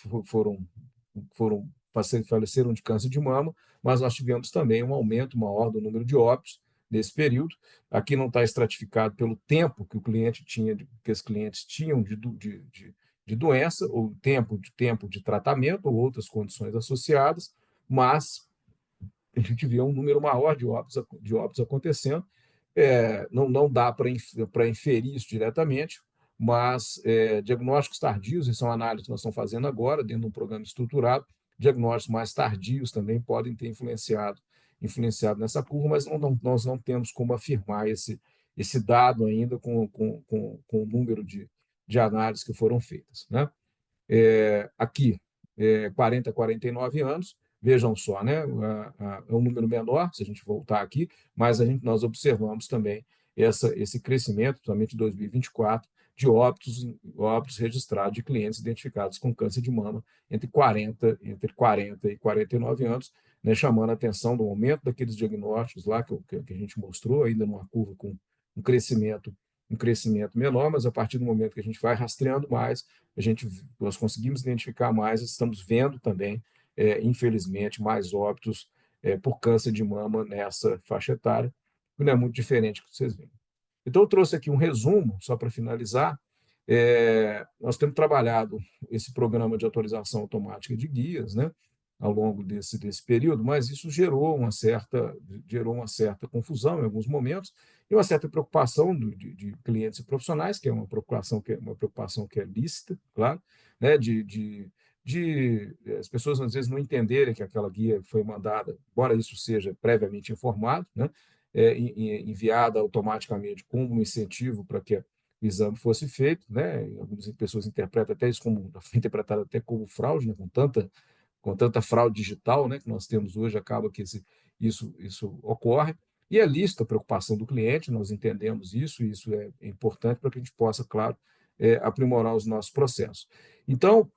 faleceram de câncer de mama, mas nós tivemos também um aumento maior do número de óbitos nesse período. Aqui não está estratificado pelo tempo que os clientes tinham de doença, ou tempo de tratamento, ou outras condições associadas, mas a gente vê um número maior de óbitos acontecendo. Não dá para inferir isso diretamente, mas diagnósticos tardios, e são análises que nós estamos fazendo agora, dentro de um programa estruturado, diagnósticos mais tardios também podem ter influenciado nessa curva, mas nós não temos como afirmar esse dado ainda com o número de análises que foram feitas, né? Aqui, 40 a 49 anos, vejam só, né? É um número menor, se a gente voltar aqui, mas nós observamos também esse crescimento, principalmente em 2024, de óbitos registrados de clientes identificados com câncer de mama entre 40 e 49 anos, né, chamando a atenção do aumento daqueles diagnósticos lá que a gente mostrou, ainda numa curva com um crescimento menor, mas a partir do momento que a gente vai rastreando mais, nós conseguimos identificar mais, estamos vendo também, infelizmente, mais óbitos por câncer de mama nessa faixa etária, que não é muito diferente do que vocês veem. Então, eu trouxe aqui um resumo, só para finalizar. Nós temos trabalhado esse programa de autorização automática de guias, né, ao longo desse período, mas isso gerou uma certa confusão em alguns momentos e uma certa preocupação de clientes e profissionais, que é uma preocupação que é lícita, claro, né, de as pessoas às vezes não entenderem que aquela guia foi mandada, embora isso seja previamente informado, né, enviada automaticamente como um incentivo para que o exame fosse feito, né? Algumas pessoas interpretam até isso como, foi interpretado até como fraude, né? Com tanta fraude digital, né, que nós temos hoje, acaba que isso ocorre. E é lícita a preocupação do cliente, nós entendemos isso, e isso é importante para que a gente possa, claro, aprimorar os nossos processos. Então,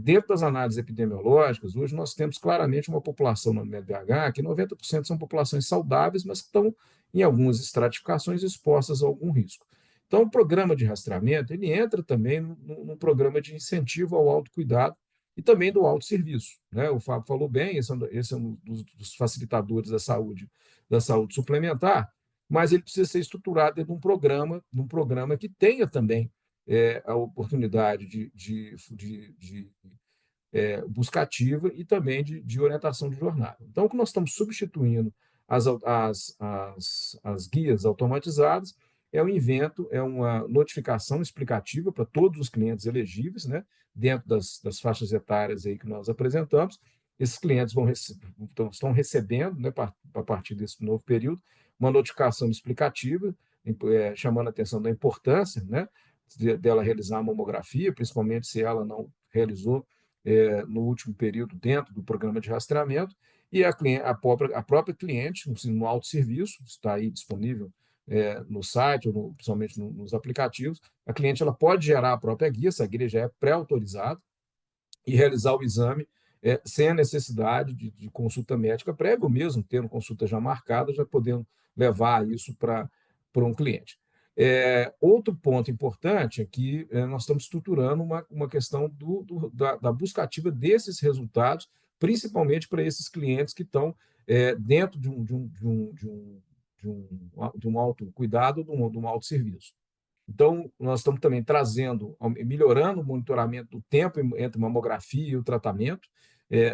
dentro das análises epidemiológicas, hoje nós temos claramente uma população no MDH que 90% são populações saudáveis, mas que estão, em algumas estratificações, expostas a algum risco. Então, o programa de rastreamento, ele entra também num programa de incentivo ao autocuidado e também do autosserviço, né? O Fábio falou bem, esse é um dos facilitadores da saúde suplementar, mas ele precisa ser estruturado dentro de um programa que tenha também a oportunidade de busca ativa e também de orientação de jornada. Então, o que nós estamos substituindo as guias automatizadas é uma notificação explicativa para todos os clientes elegíveis, né, dentro das faixas etárias aí que nós apresentamos. Esses clientes estão recebendo, né, a partir desse novo período, uma notificação explicativa, chamando a atenção da importância, né, dela realizar a mamografia, principalmente se ela não realizou no último período dentro do programa de rastreamento, e a própria cliente, no autosserviço, está aí disponível no site, ou principalmente nos aplicativos, a cliente ela pode gerar a própria guia, essa guia já é pré-autorizada, e realizar o exame sem a necessidade de consulta médica prévia, ou mesmo tendo consulta já marcada, já podendo levar isso para um cliente. Outro ponto importante é que nós estamos estruturando uma questão da busca ativa desses resultados, principalmente para esses clientes que estão dentro de um autocuidado, de um autosserviço. Então, nós estamos também melhorando o monitoramento do tempo entre mamografia e o tratamento.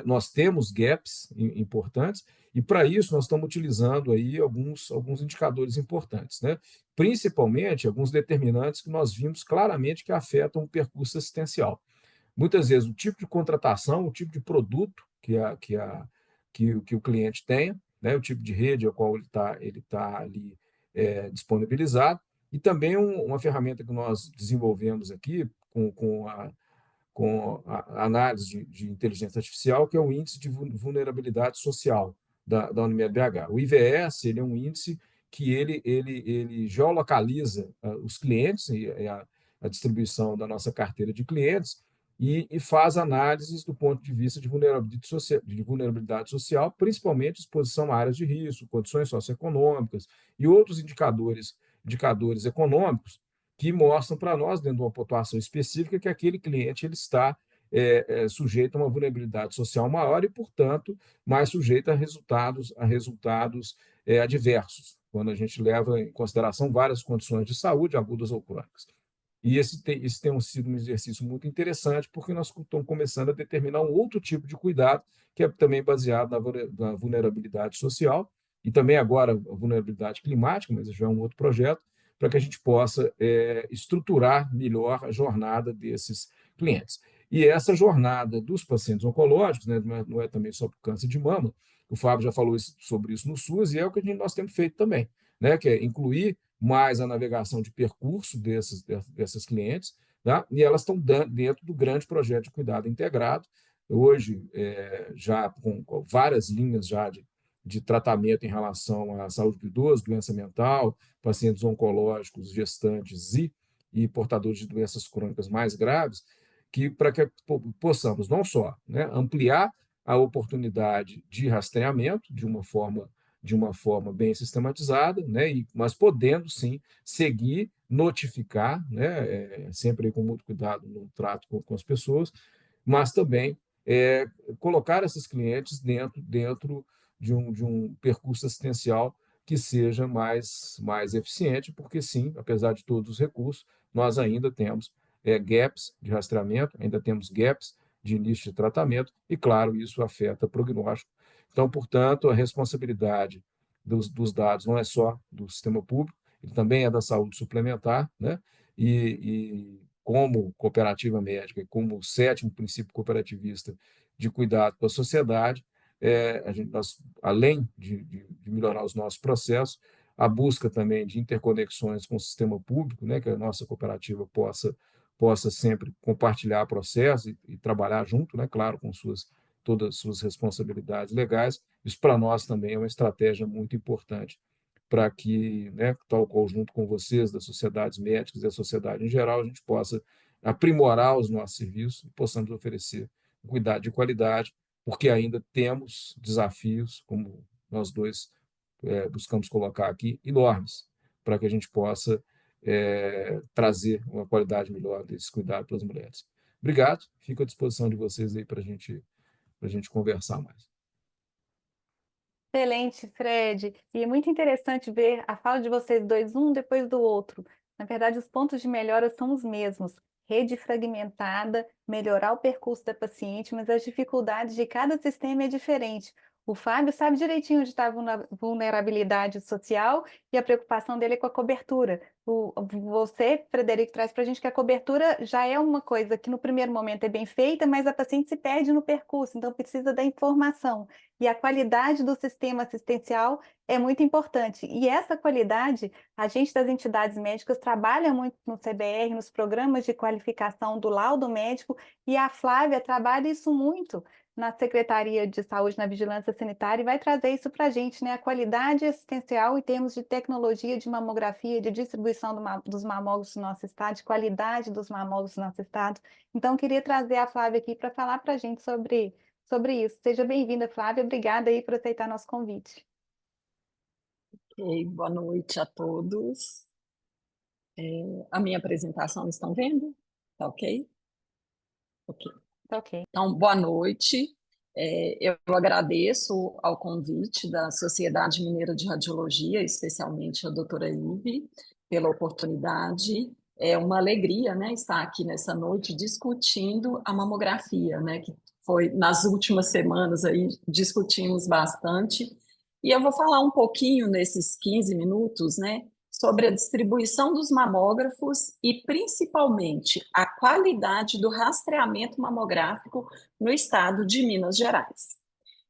Nós temos gaps importantes, e para isso nós estamos utilizando aí alguns indicadores importantes, né? Principalmente alguns determinantes que nós vimos claramente que afetam o percurso assistencial. Muitas vezes o tipo de contratação, o tipo de produto que o cliente tenha, né? O tipo de rede ao qual ele tá ali disponibilizado, e também uma ferramenta que nós desenvolvemos aqui com a análise de inteligência artificial, que é o Índice de Vulnerabilidade Social da Unimed-BH. O IVS ele é um índice que ele geolocaliza os clientes e a distribuição da nossa carteira de clientes e faz análises do ponto de vista de vulnerabilidade social, principalmente exposição a áreas de risco, condições socioeconômicas e outros indicadores econômicos que mostram para nós, dentro de uma pontuação específica, que aquele cliente ele está sujeito a uma vulnerabilidade social maior e, portanto, mais sujeito a resultados adversos, quando a gente leva em consideração várias condições de saúde, agudas ou crônicas. E esse tem sido um exercício muito interessante, porque nós estamos começando a determinar um outro tipo de cuidado, que é também baseado na vulnerabilidade social, e também agora a vulnerabilidade climática, mas já é um outro projeto, para que a gente possa estruturar melhor a jornada desses clientes. E essa jornada dos pacientes oncológicos, né, não é também só para o câncer de mama, o Fábio já falou sobre isso no SUS, e é o que nós temos feito também, né, que é incluir mais a navegação de percurso dessas clientes, tá? E elas estão dentro do grande projeto de cuidado integrado, hoje já com várias linhas já de tratamento em relação à saúde do idoso, doença mental, pacientes oncológicos, gestantes e portadores de doenças crônicas mais graves, que para que possamos não só, né, ampliar a oportunidade de rastreamento de uma forma bem sistematizada, né, mas podendo sim seguir, notificar, né, sempre com muito cuidado no trato com as pessoas, mas também colocar esses clientes dentro de um percurso assistencial que seja mais eficiente, porque sim, apesar de todos os recursos, nós ainda temos gaps de rastreamento, ainda temos gaps de início de tratamento, e, claro, isso afeta o prognóstico. Então, portanto, a responsabilidade dos dados não é só do sistema público, ele também é da saúde suplementar, né? E como cooperativa médica, como o sétimo princípio cooperativista de cuidado com a sociedade, nós, além de melhorar os nossos processos, a busca também de interconexões com o sistema público, né, que a nossa cooperativa possa sempre compartilhar processos e trabalhar junto, né, claro, com todas as suas responsabilidades legais. Isso para nós também é uma estratégia muito importante para que, né, tal qual junto com vocês, das sociedades médicas e da sociedade em geral, a gente possa aprimorar os nossos serviços e possamos oferecer um cuidado de qualidade, porque ainda temos desafios, como nós dois buscamos colocar aqui, enormes, para que a gente possa trazer uma qualidade melhor desse cuidado para as mulheres. Obrigado, fico à disposição de vocês aí para a gente conversar mais. Excelente, Fred. E é muito interessante ver a fala de vocês dois, um depois do outro. Na verdade, os pontos de melhora são os mesmos. Rede fragmentada, melhorar o percurso da paciente, mas as dificuldades de cada sistema é diferente. O Fábio sabe direitinho onde está a vulnerabilidade social e a preocupação dele é com a cobertura. Você, Frederico, traz para a gente que a cobertura já é uma coisa que no primeiro momento é bem feita, mas a paciente se perde no percurso, então precisa da informação. E a qualidade do sistema assistencial é muito importante. E essa qualidade, a gente das entidades médicas trabalha muito no CBR, nos programas de qualificação do laudo médico, e a Flávia trabalha isso muito na Secretaria de Saúde, na Vigilância Sanitária, e vai trazer isso para a gente, né? A qualidade assistencial em termos de tecnologia de mamografia, de distribuição dos mamógrafos no nosso estado, de qualidade dos mamógrafos no nosso estado. Então, queria trazer a Flávia aqui para falar para a gente sobre isso. Seja bem-vinda, Flávia. Obrigada aí por aceitar nosso convite. Ok, boa noite a todos. A minha apresentação estão vendo? Tá ok? Ok. Tá ok. Então, boa noite. Eu agradeço ao convite da Sociedade Mineira de Radiologia, especialmente a doutora Ive, pela oportunidade. É uma alegria, né, estar aqui nessa noite discutindo a mamografia, né, que foi nas últimas semanas aí discutimos bastante. E eu vou falar um pouquinho nesses 15 minutos, né, sobre a distribuição dos mamógrafos e, principalmente, a qualidade do rastreamento mamográfico no estado de Minas Gerais.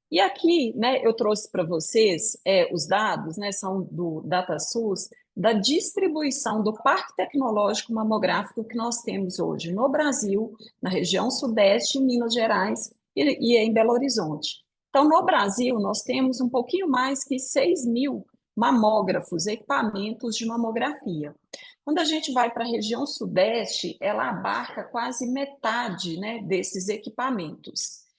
E aqui, né, eu trouxe para vocês os dados, né, são do DataSUS, da distribuição do parque tecnológico mamográfico que nós temos hoje no Brasil, na região sudeste, em Minas Gerais e em Belo Horizonte. Então, no Brasil, nós temos um pouquinho mais que 6.000 mamógrafos, equipamentos de mamografia. Quando a gente vai para a região sudeste, ela abarca quase metade, né, desses equipamentos.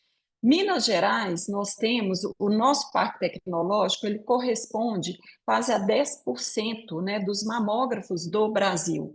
Minas Gerais, nós temos o nosso parque tecnológico, ele corresponde quase a 10%, né, dos mamógrafos do Brasil.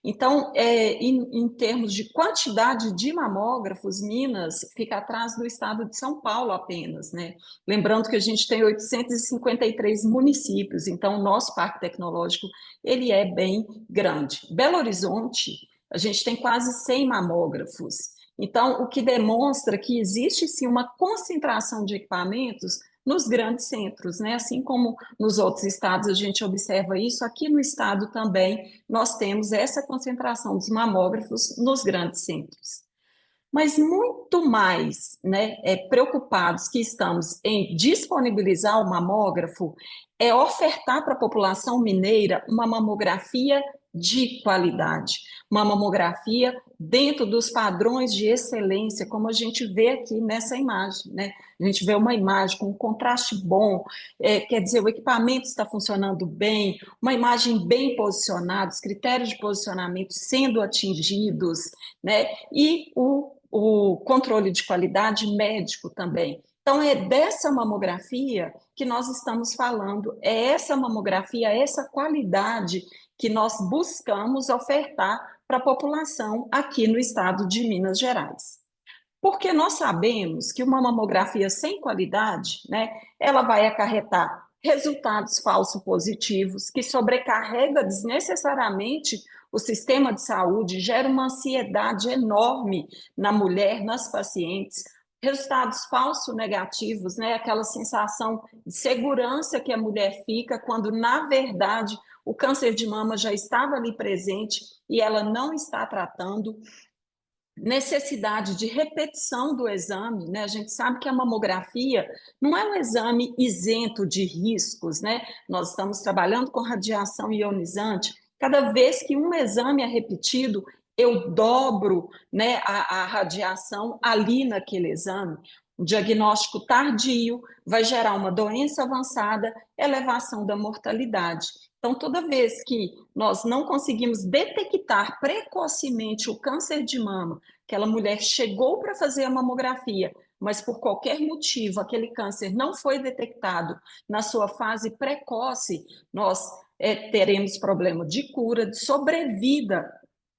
Então, em termos de quantidade de mamógrafos, Minas fica atrás do estado de São Paulo apenas, né? Lembrando que a gente tem 853 municípios, então o nosso parque tecnológico ele é bem grande. Belo Horizonte, a gente tem quase 100 mamógrafos. Então, o que demonstra que existe sim uma concentração de equipamentos nos grandes centros, né? Assim como nos outros estados a gente observa isso, aqui no estado também nós temos essa concentração dos mamógrafos nos grandes centros. Mas muito mais, né, preocupados que estamos em disponibilizar o mamógrafo é ofertar para a população mineira uma mamografia de qualidade, uma mamografia dentro dos padrões de excelência, como a gente vê aqui nessa imagem, né? A gente vê uma imagem com um contraste bom, quer dizer, o equipamento está funcionando bem, uma imagem bem posicionada, os critérios de posicionamento sendo atingidos, né? E o controle de qualidade médico também. Então, é dessa mamografia que nós estamos falando, é essa mamografia, essa qualidade que nós buscamos ofertar para a população aqui no estado de Minas Gerais. Porque nós sabemos que uma mamografia sem qualidade, né, ela vai acarretar resultados falsos positivos, que sobrecarrega desnecessariamente o sistema de saúde, gera uma ansiedade enorme na mulher, nas pacientes, resultados falsos negativos, né, aquela sensação de segurança que a mulher fica quando, na verdade, o câncer de mama já estava ali presente e ela não está tratando. Necessidade de repetição do exame, né? A gente sabe que a mamografia não é um exame isento de riscos, né? Nós estamos trabalhando com radiação ionizante. Cada vez que um exame é repetido, eu dobro, né, a radiação ali naquele exame. O diagnóstico tardio vai gerar uma doença avançada, elevação da mortalidade. Então, toda vez que nós não conseguimos detectar precocemente o câncer de mama, aquela mulher chegou para fazer a mamografia, mas por qualquer motivo aquele câncer não foi detectado na sua fase precoce, nós teremos problema de cura, de sobrevida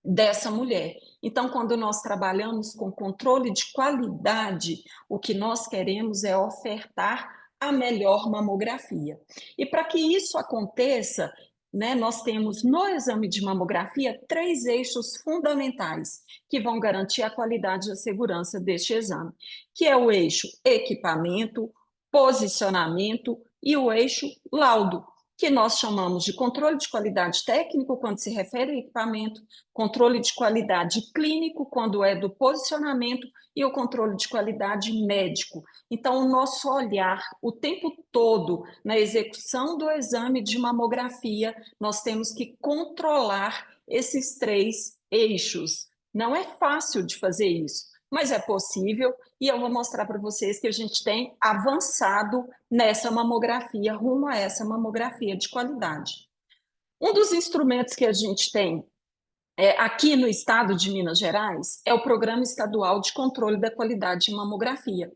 dessa mulher. Então, quando nós trabalhamos com controle de qualidade, o que nós queremos é ofertar a melhor mamografia. E para que isso aconteça, né, nós temos no exame de mamografia 3 eixos fundamentais que vão garantir a qualidade e a segurança deste exame, que é o eixo equipamento, posicionamento e o eixo laudo, que nós chamamos de controle de qualidade técnico quando se refere ao equipamento, controle de qualidade clínico quando é do posicionamento e o controle de qualidade médico. Então, o nosso olhar o tempo todo na execução do exame de mamografia, nós temos que controlar esses 3 eixos. Não é fácil de fazer isso, mas é possível e eu vou mostrar para vocês que a gente tem avançado nessa mamografia, rumo a essa mamografia de qualidade. Um dos instrumentos que a gente tem aqui no estado de Minas Gerais é o Programa Estadual de Controle da Qualidade de Mamografia,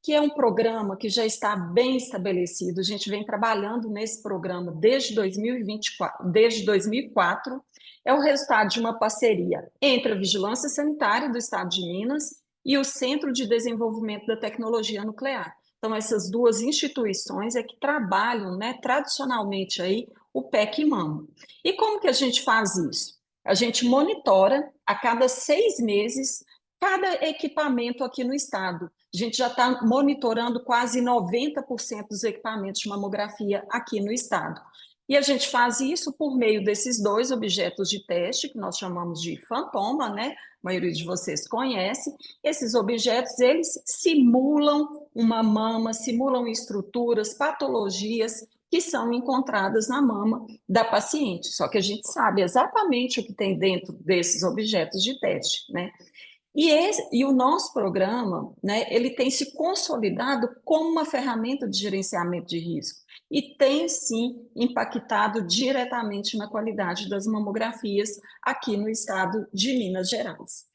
que é um programa que já está bem estabelecido. A gente vem trabalhando nesse programa desde 2024, desde 2004. É o resultado de uma parceria entre a Vigilância Sanitária do Estado de Minas e o Centro de Desenvolvimento da Tecnologia Nuclear. Então, essas 2 instituições é que trabalham, né, tradicionalmente aí o PEC Mama. E como que a gente faz isso? A gente monitora a cada 6 meses cada equipamento aqui no estado. A gente já está monitorando quase 90% dos equipamentos de mamografia aqui no estado. E a gente faz isso por meio desses 2 objetos de teste, que nós chamamos de Fantoma, né? A maioria de vocês conhece. Esses objetos, eles simulam uma mama, simulam estruturas, patologias que são encontradas na mama da paciente. Só que a gente sabe exatamente o que tem dentro desses objetos de teste, né? E o nosso programa, né, ele tem se consolidado como uma ferramenta de gerenciamento de risco e tem, sim, impactado diretamente na qualidade das mamografias aqui no estado de Minas Gerais.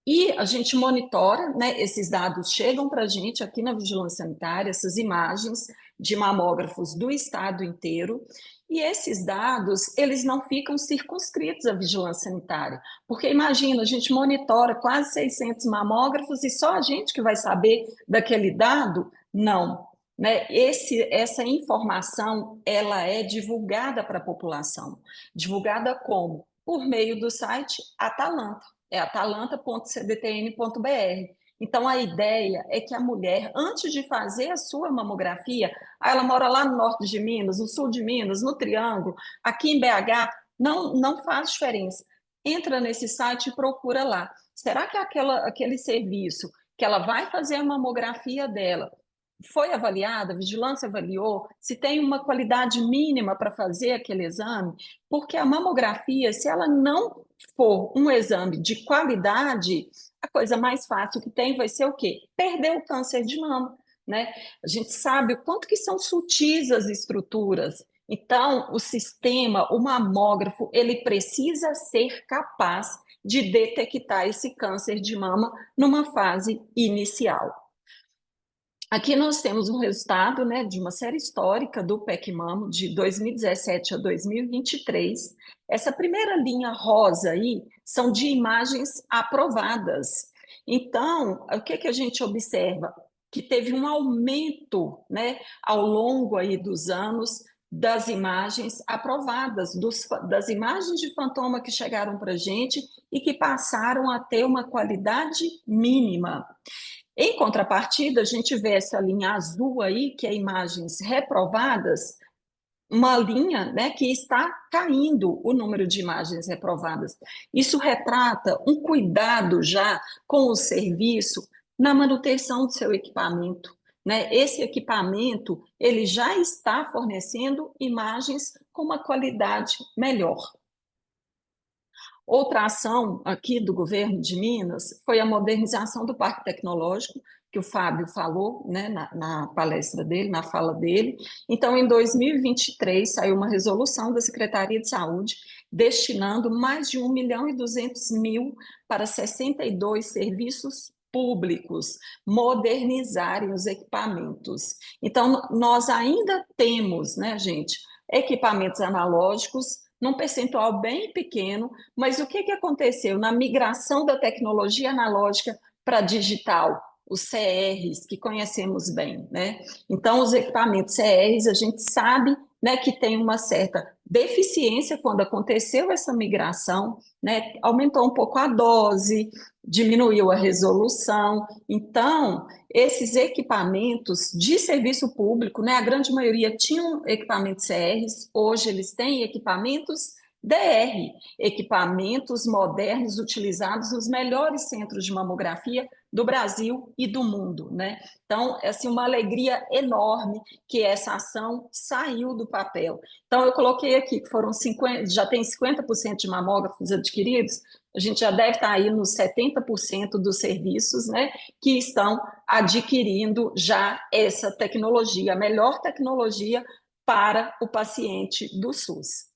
E a gente monitora, né, esses dados chegam para a gente aqui na Vigilância Sanitária, essas imagens de mamógrafos do estado inteiro, e esses dados, eles não ficam circunscritos à Vigilância Sanitária, porque imagina, a gente monitora quase 600 mamógrafos e só a gente que vai saber daquele dado? Não. Né? Essa informação, ela é divulgada para a população. Divulgada como? Por meio do site Atalanta. É atalanta.cdtn.br. Então, a ideia é que a mulher, antes de fazer a sua mamografia, ela mora lá no norte de Minas, no sul de Minas, no Triângulo, aqui em BH, não faz diferença. Entra nesse site e procura lá. Será que aquele serviço que ela vai fazer a mamografia dela foi avaliada, a vigilância avaliou se tem uma qualidade mínima para fazer aquele exame, porque a mamografia, se ela não for um exame de qualidade, a coisa mais fácil que tem vai ser o quê? Perder o câncer de mama, né? A gente sabe o quanto que são sutis as estruturas. Então, o sistema, o mamógrafo, ele precisa ser capaz de detectar esse câncer de mama numa fase inicial. Aqui nós temos um resultado, né, de uma série histórica do PEC-MAMO de 2017 a 2023. Essa primeira linha rosa aí são de imagens aprovadas. Então, o que a gente observa? Que teve um aumento, né, ao longo aí dos anos das imagens aprovadas, das imagens de fantoma que chegaram para a gente e que passaram a ter uma qualidade mínima. Em contrapartida, a gente vê essa linha azul aí, que é imagens reprovadas, uma linha, né, que está caindo o número de imagens reprovadas. Isso retrata um cuidado já com o serviço na manutenção do seu equipamento, né? Esse equipamento, ele já está fornecendo imagens com uma qualidade melhor. Outra ação aqui do governo de Minas foi a modernização do Parque Tecnológico, que o Fábio falou, né, na palestra dele, na fala dele. Então, em 2023, saiu uma resolução da Secretaria de Saúde destinando mais de 1.200.000 para 62 serviços públicos modernizarem os equipamentos. Então, nós ainda temos, né, gente, equipamentos analógicos num percentual bem pequeno, mas o que aconteceu na migração da tecnologia analógica para digital? Os CRs, que conhecemos bem, né? Então, os equipamentos CRs, a gente sabe, né, que tem uma certa deficiência quando aconteceu essa migração, né? Aumentou um pouco a dose, diminuiu a resolução. Então, esses equipamentos de serviço público, né, a grande maioria tinham equipamentos CRs, hoje eles têm equipamentos DR, equipamentos modernos utilizados nos melhores centros de mamografia do Brasil e do mundo, né? Então, é assim, uma alegria enorme que essa ação saiu do papel. Então, eu coloquei aqui que foram 50, já tem 50% de mamógrafos adquiridos, a gente já deve estar aí nos 70% dos serviços, né, que estão adquirindo já essa tecnologia, a melhor tecnologia para o paciente do SUS.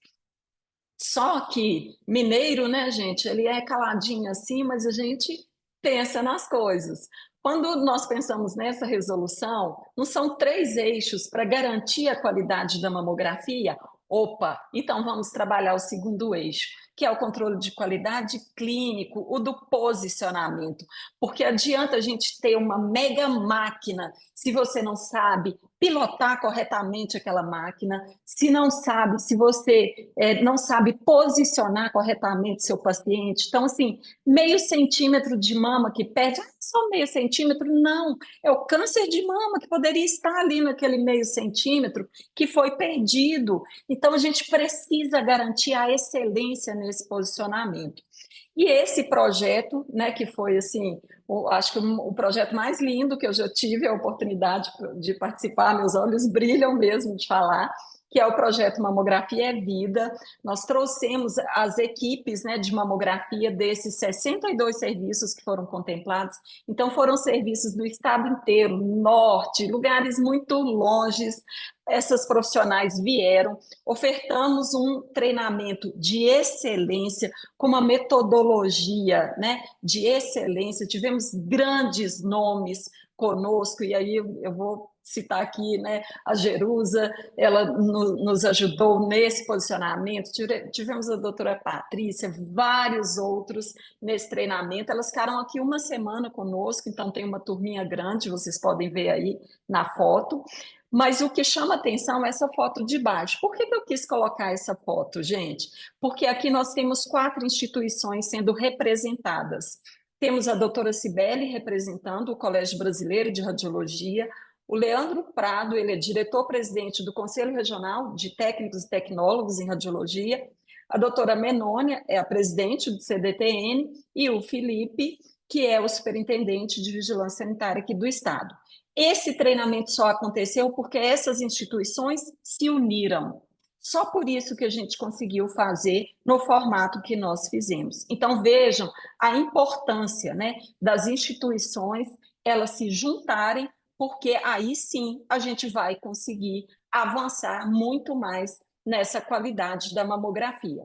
Só que mineiro, né, gente, ele é caladinho assim, mas a gente pensa nas coisas. Quando nós pensamos nessa resolução, não são 3 eixos para garantir a qualidade da mamografia? Opa, então vamos trabalhar o segundo eixo, que é o controle de qualidade clínico, o do posicionamento. Porque adianta a gente ter uma mega máquina se você não sabe pilotar corretamente aquela máquina, se não sabe, se você não sabe posicionar corretamente seu paciente. Então, assim, meio centímetro de mama que perde, só meio centímetro, não, é o câncer de mama que poderia estar ali naquele meio centímetro que foi perdido. Então, a gente precisa garantir a excelência nesse posicionamento. E esse projeto, né, que foi assim, acho que o projeto mais lindo que eu já tive a oportunidade de participar, meus olhos brilham mesmo de falar, que é o projeto Mamografia é Vida. Nós trouxemos as equipes, né, de mamografia desses 62 serviços que foram contemplados. Então, foram serviços do estado inteiro, norte, lugares muito longes. Essas profissionais vieram, ofertamos um treinamento de excelência, com uma metodologia, né, de excelência. Tivemos grandes nomes conosco, e aí eu vou citar aqui, né, a Jerusa, ela nos ajudou nesse posicionamento, tivemos a doutora Patrícia, vários outros nesse treinamento, elas ficaram aqui uma semana conosco, então tem uma turminha grande, vocês podem ver aí na foto, mas o que chama atenção é essa foto de baixo. Por que eu quis colocar essa foto, gente? Porque aqui nós temos 4 instituições sendo representadas. Temos a doutora Cibele representando o Colégio Brasileiro de Radiologia, o Leandro Prado, ele é diretor-presidente do Conselho Regional de Técnicos e Tecnólogos em Radiologia, a doutora Menônia é a presidente do CDTN e o Felipe, que é o superintendente de Vigilância Sanitária aqui do Estado. Esse treinamento só aconteceu porque essas instituições se uniram. Só por isso que a gente conseguiu fazer no formato que nós fizemos. Então, vejam a importância, né, das instituições elas se juntarem, porque aí sim a gente vai conseguir avançar muito mais nessa qualidade da mamografia.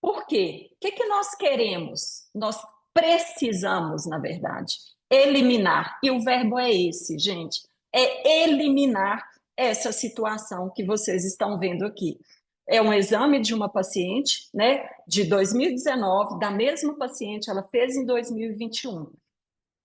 Por quê? O que nós queremos? Nós precisamos, na verdade, eliminar. E o verbo é esse, gente. É eliminar essa situação que vocês estão vendo aqui. É um exame de uma paciente, né, de 2019, da mesma paciente, ela fez em 2021.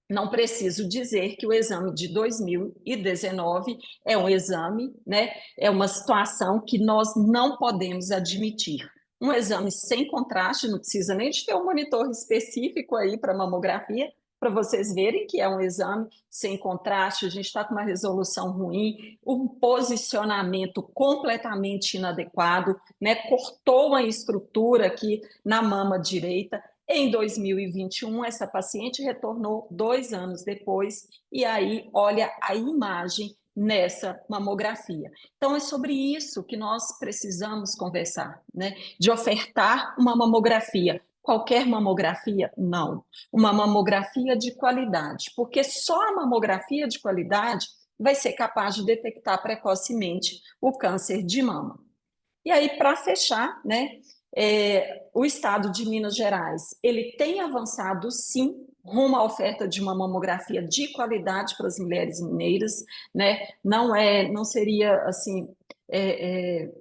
Não preciso dizer que o exame de 2019 é um exame, né, é uma situação que nós não podemos admitir. Um exame sem contraste, não precisa nem de ter um monitor específico aí para mamografia, para vocês verem que é um exame sem contraste, a gente está com uma resolução ruim, um posicionamento completamente inadequado, né, cortou a estrutura aqui na mama direita. Em 2021, essa paciente retornou 2 anos depois, e aí olha a imagem nessa mamografia. Então, é sobre isso que nós precisamos conversar, né? De ofertar uma mamografia. Qualquer mamografia? Não. Uma mamografia de qualidade, porque só a mamografia de qualidade vai ser capaz de detectar precocemente o câncer de mama. E aí, para fechar, né, o estado de Minas Gerais, ele tem avançado, sim, rumo à oferta de uma mamografia de qualidade para as mulheres mineiras, né? Não seria, assim,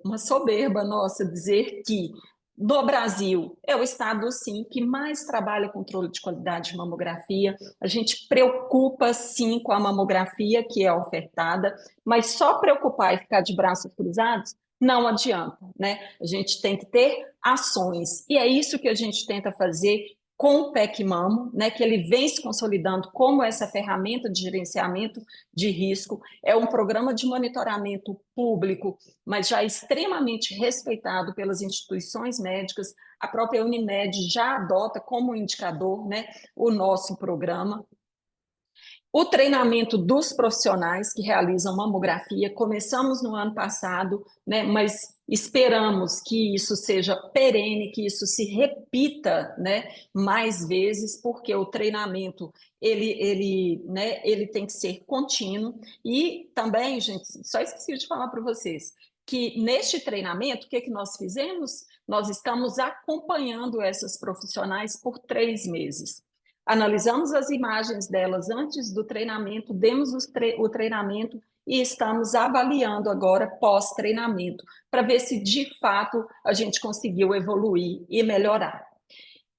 uma soberba nossa dizer que no Brasil é o estado, sim, que mais trabalha controle de qualidade de mamografia. A gente preocupa, sim, com a mamografia que é ofertada, mas só preocupar e ficar de braços cruzados não adianta, né? A gente tem que ter ações, e é isso que a gente tenta fazer com o PEC Mamo, né? Que ele vem se consolidando como essa ferramenta de gerenciamento de risco, é um programa de monitoramento público, mas já extremamente respeitado pelas instituições médicas. A própria Unimed já adota como indicador, né, o nosso programa. O treinamento dos profissionais que realizam mamografia, começamos no ano passado, né, mas esperamos que isso seja perene, que isso se repita, né, mais vezes, porque o treinamento ele tem que ser contínuo. E também, gente, só esqueci de falar para vocês, que neste treinamento, o que nós fizemos? Nós estamos acompanhando essas profissionais por 3 meses. Analisamos as imagens delas antes do treinamento, demos o treinamento e estamos avaliando agora pós-treinamento, para ver se de fato a gente conseguiu evoluir e melhorar.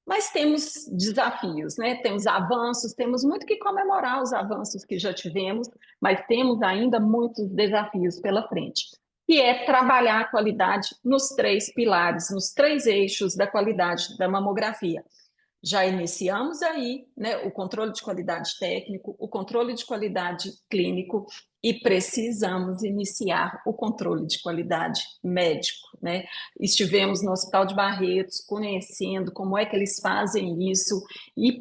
Mas temos desafios, né? Temos avanços, temos muito que comemorar os avanços que já tivemos, mas temos ainda muitos desafios pela frente, que é trabalhar a qualidade nos 3 pilares, nos 3 eixos da qualidade da mamografia. Já iniciamos aí, né, o controle de qualidade técnico, o controle de qualidade clínico e precisamos iniciar o controle de qualidade médico, né? Estivemos no Hospital de Barretos conhecendo como é que eles fazem isso e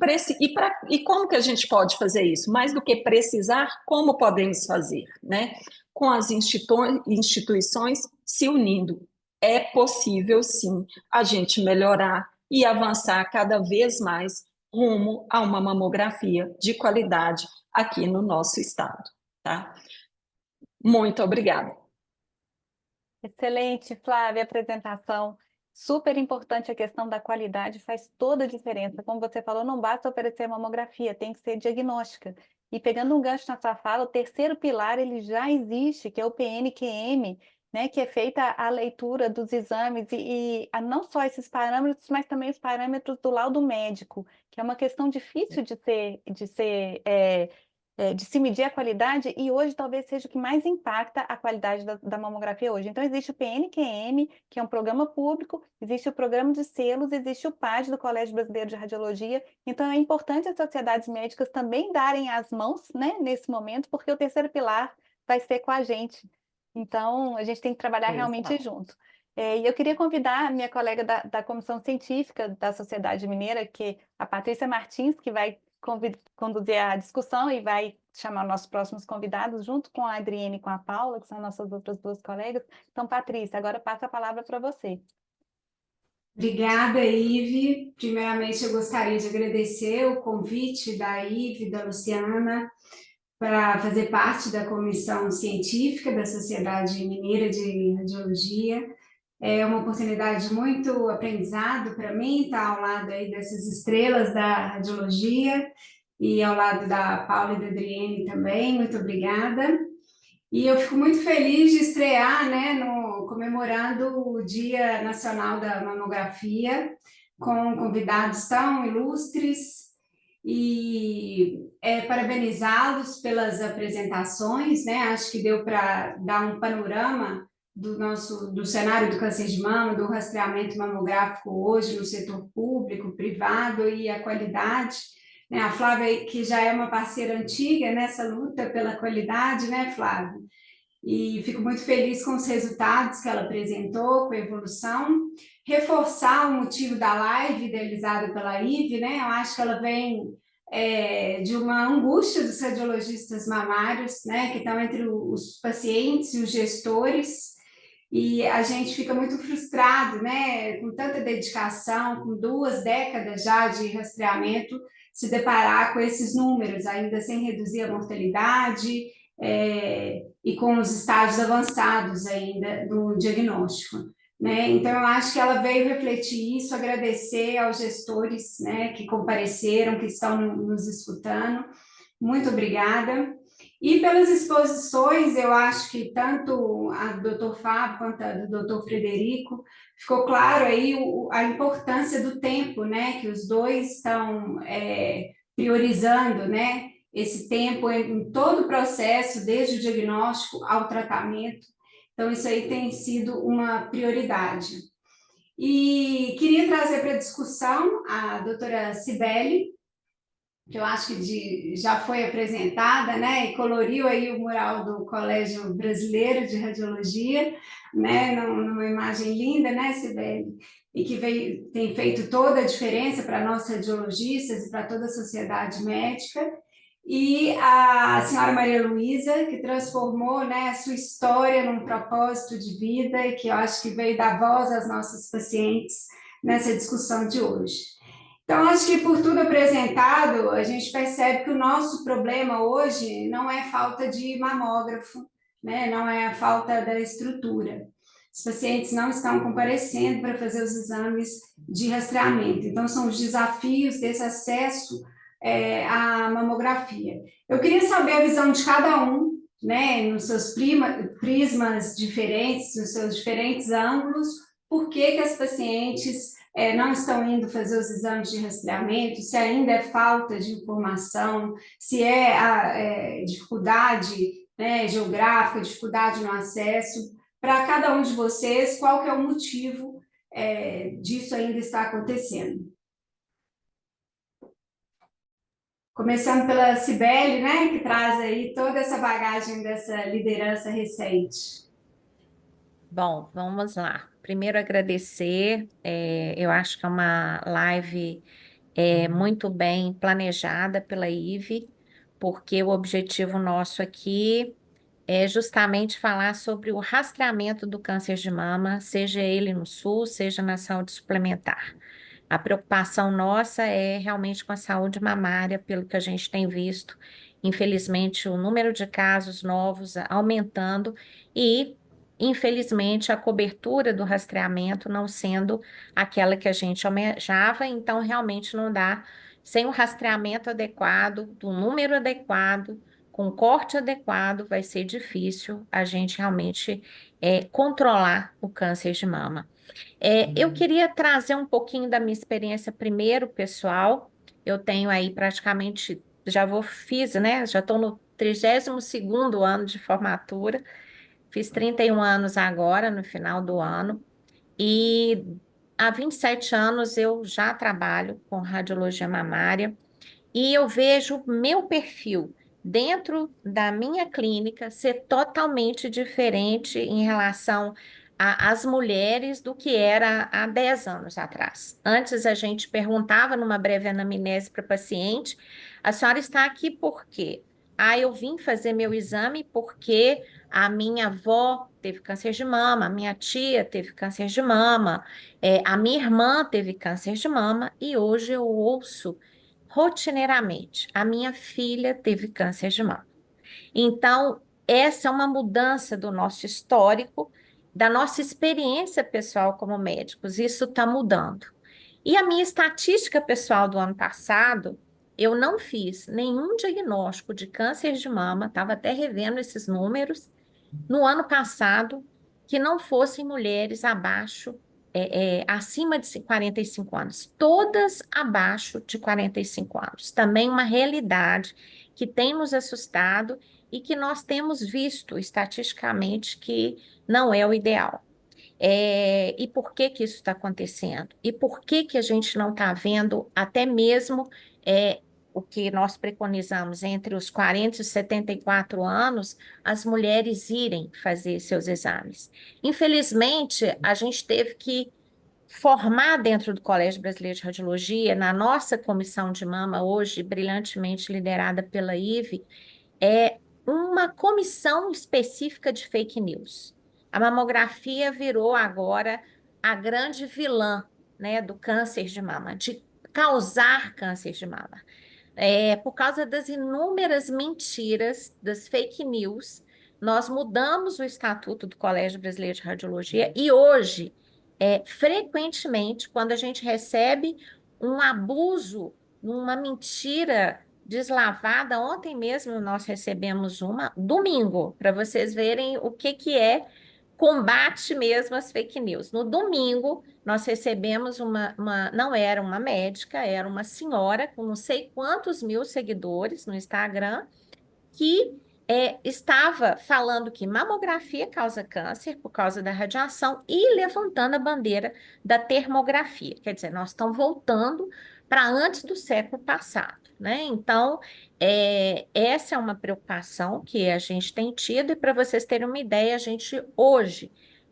como que a gente pode fazer isso? Mais do que precisar, como podemos fazer, né? Com as instituições se unindo. É possível, sim, a gente melhorar e avançar cada vez mais rumo a uma mamografia de qualidade aqui no nosso estado, tá? Muito obrigada. Excelente, Flávia, a apresentação. Super importante a questão da qualidade, faz toda a diferença. Como você falou, não basta oferecer mamografia, tem que ser diagnóstica. E pegando um gancho na sua fala, o terceiro pilar ele já existe, que é o PNQM, né, que é feita a leitura dos exames não só esses parâmetros, mas também os parâmetros do laudo médico, que é uma questão difícil de se medir a qualidade, e hoje talvez seja o que mais impacta a qualidade da mamografia hoje. Então, existe o PNQM, que é um programa público, existe o programa de selos, existe o PAD do Colégio Brasileiro de Radiologia. Então, é importante as sociedades médicas também darem as mãos, né, nesse momento, porque o terceiro pilar vai ser com a gente. Então, a gente tem que trabalhar realmente junto. E eu queria convidar a minha colega da Comissão Científica da Sociedade Mineira, que é a Patrícia Martins, que vai conduzir a discussão e vai chamar nossos próximos convidados, junto com a Adriene e com a Paula, que são nossas outras duas colegas. Então, Patrícia, agora passa a palavra para você. Obrigada, Ive. Primeiramente, eu gostaria de agradecer o convite da Ive, da Luciana, para fazer parte da comissão científica da Sociedade Mineira de Radiologia. É uma oportunidade muito aprendizado para mim estar ao lado aí dessas estrelas da radiologia e ao lado da Paula e da Adriene também. Muito obrigada. E eu fico muito feliz de estrear, né, comemorando o Dia Nacional da Mamografia, com convidados tão ilustres, e parabenizá-los pelas apresentações, né? Acho que deu para dar um panorama do cenário do câncer de mama, do rastreamento mamográfico hoje no setor público, privado e a qualidade. Né? A Flávia, que já é uma parceira antiga nessa luta pela qualidade, né, Flávia? E fico muito feliz com os resultados que ela apresentou, com a evolução. Reforçar o motivo da live idealizada pela Ive, né? Eu acho que ela vem de uma angústia dos radiologistas mamários, né? Que estão entre os pacientes e os gestores, e a gente fica muito frustrado, né? Com tanta dedicação, com 2 décadas já de rastreamento, se deparar com esses números, ainda sem reduzir a mortalidade, e com os estágios avançados ainda do diagnóstico. Né? Então, eu acho que ela veio refletir isso, agradecer aos gestores, né, que compareceram, que estão nos escutando. Muito obrigada. E pelas exposições, eu acho que tanto a do Dr. Fábio quanto a do Dr. Frederico, ficou claro aí a importância do tempo, né, que os dois estão priorizando, né, esse tempo em todo o processo, desde o diagnóstico ao tratamento. Então, isso aí tem sido uma prioridade. E queria trazer para a discussão a doutora Cibele, que eu acho que já foi apresentada, né, e coloriu aí o mural do Colégio Brasileiro de Radiologia, né, numa imagem linda, né, Cibele? E que tem feito toda a diferença para nós radiologistas e para toda a sociedade médica. E a senhora Maria Luísa, que transformou, né, a sua história num propósito de vida e que eu acho que veio dar voz às nossas pacientes nessa discussão de hoje. Então, acho que por tudo apresentado, a gente percebe que o nosso problema hoje não é falta de mamógrafo, né, não é a falta da estrutura. Os pacientes não estão comparecendo para fazer os exames de rastreamento. Então, são os desafios desse acesso a mamografia. Eu queria saber a visão de cada um, né, nos seus prismas diferentes, nos seus diferentes ângulos, por que as pacientes não estão indo fazer os exames de rastreamento, se ainda é falta de informação, se é a dificuldade, né, geográfica, dificuldade no acesso. Para cada um de vocês, qual que é o motivo disso ainda estar acontecendo? Começando pela Cibele, né, que traz aí toda essa bagagem dessa liderança recente. Bom, vamos lá. Primeiro agradecer, eu acho que é uma live muito bem planejada pela Ive, porque o objetivo nosso aqui é justamente falar sobre o rastreamento do câncer de mama, seja ele no SUS, seja na saúde suplementar. A preocupação nossa é realmente com a saúde mamária, pelo que a gente tem visto. Infelizmente, o número de casos novos aumentando e, infelizmente, a cobertura do rastreamento não sendo aquela que a gente almejava, então realmente não dá, sem o rastreamento adequado, do número adequado, com corte adequado, vai ser difícil a gente realmente controlar o câncer de mama. Eu queria trazer um pouquinho da minha experiência primeiro, pessoal. Eu tenho aí praticamente, já estou no 32º ano de formatura, fiz 31 anos agora, no final do ano, e há 27 anos eu já trabalho com radiologia mamária, e eu vejo meu perfil dentro da minha clínica ser totalmente diferente em relação às mulheres do que era há 10 anos atrás. Antes a gente perguntava numa breve anamnese para a paciente, a senhora está aqui por quê? Ah, eu vim fazer meu exame porque a minha avó teve câncer de mama, a minha tia teve câncer de mama, a minha irmã teve câncer de mama, e hoje eu ouço rotineiramente, a minha filha teve câncer de mama. Então, essa é uma mudança do nosso histórico, da nossa experiência pessoal como médicos. Isso está mudando. E a minha estatística pessoal do ano passado, eu não fiz nenhum diagnóstico de câncer de mama, estava até revendo esses números, no ano passado, que não fossem mulheres abaixo, acima de 45 anos, todas abaixo de 45 anos. Também uma realidade que tem nos assustado e que nós temos visto estatisticamente que não é o ideal. E por que que isso está acontecendo? E por que que a gente não está vendo até mesmo o que nós preconizamos entre os 40 e os 74 anos, as mulheres irem fazer seus exames? Infelizmente, a gente teve que formar dentro do Colégio Brasileiro de Radiologia, na nossa comissão de mama, hoje brilhantemente liderada pela IVE, uma comissão específica de fake news. A mamografia virou agora a grande vilã, né, do câncer de mama, de causar câncer de mama. Por causa das inúmeras mentiras, das fake news, nós mudamos o estatuto do Colégio Brasileiro de Radiologia e hoje, frequentemente, quando a gente recebe um abuso, uma mentira deslavada, ontem mesmo nós recebemos uma, domingo, para vocês verem o que é combate mesmo às fake news. No domingo, nós recebemos não era uma médica, era uma senhora com não sei quantos mil seguidores no Instagram, que estava falando que mamografia causa câncer por causa da radiação e levantando a bandeira da termografia. Quer dizer, nós estamos voltando para antes do século passado, né? Então, essa é uma preocupação que a gente tem tido, e para vocês terem uma ideia, a gente hoje,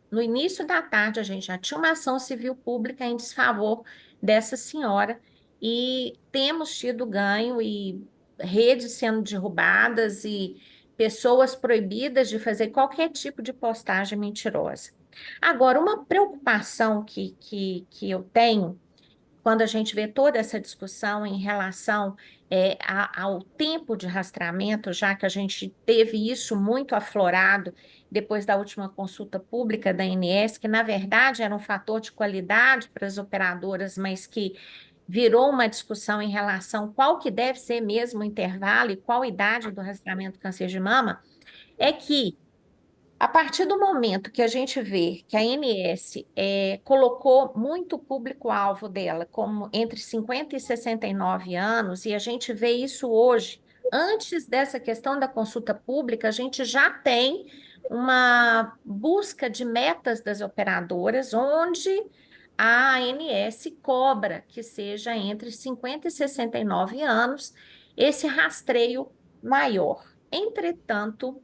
no início da tarde, a gente já tinha uma ação civil pública em desfavor dessa senhora, e temos tido ganho e redes sendo derrubadas e pessoas proibidas de fazer qualquer tipo de postagem mentirosa. Agora, uma preocupação que eu tenho quando a gente vê toda essa discussão em relação ao tempo de rastreamento, já que a gente teve isso muito aflorado depois da última consulta pública da ANS, que na verdade era um fator de qualidade para as operadoras, mas que virou uma discussão em relação qual que deve ser mesmo o intervalo e qual idade do rastreamento do câncer de mama, é que a partir do momento que a gente vê que a ANS colocou muito o público-alvo dela como entre 50 e 69 anos, e a gente vê isso hoje, antes dessa questão da consulta pública, a gente já tem uma busca de metas das operadoras, onde a ANS cobra que seja entre 50 e 69 anos esse rastreio maior. Entretanto,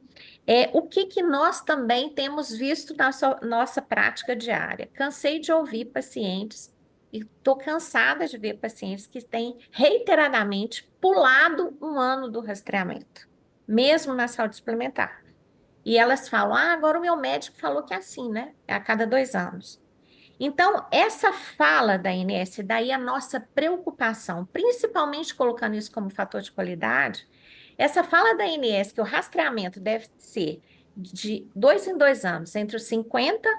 o que nós também temos visto na nossa prática diária? Cansei de ouvir pacientes, e estou cansada de ver pacientes que têm reiteradamente pulado um ano do rastreamento, mesmo na saúde suplementar. E elas falam, agora o meu médico falou que é assim, né? É a cada 2 anos. Então, essa fala da ANS, daí a nossa preocupação, principalmente colocando isso como fator de qualidade, essa fala da ANS que o rastreamento deve ser de 2 em 2 anos, entre os 50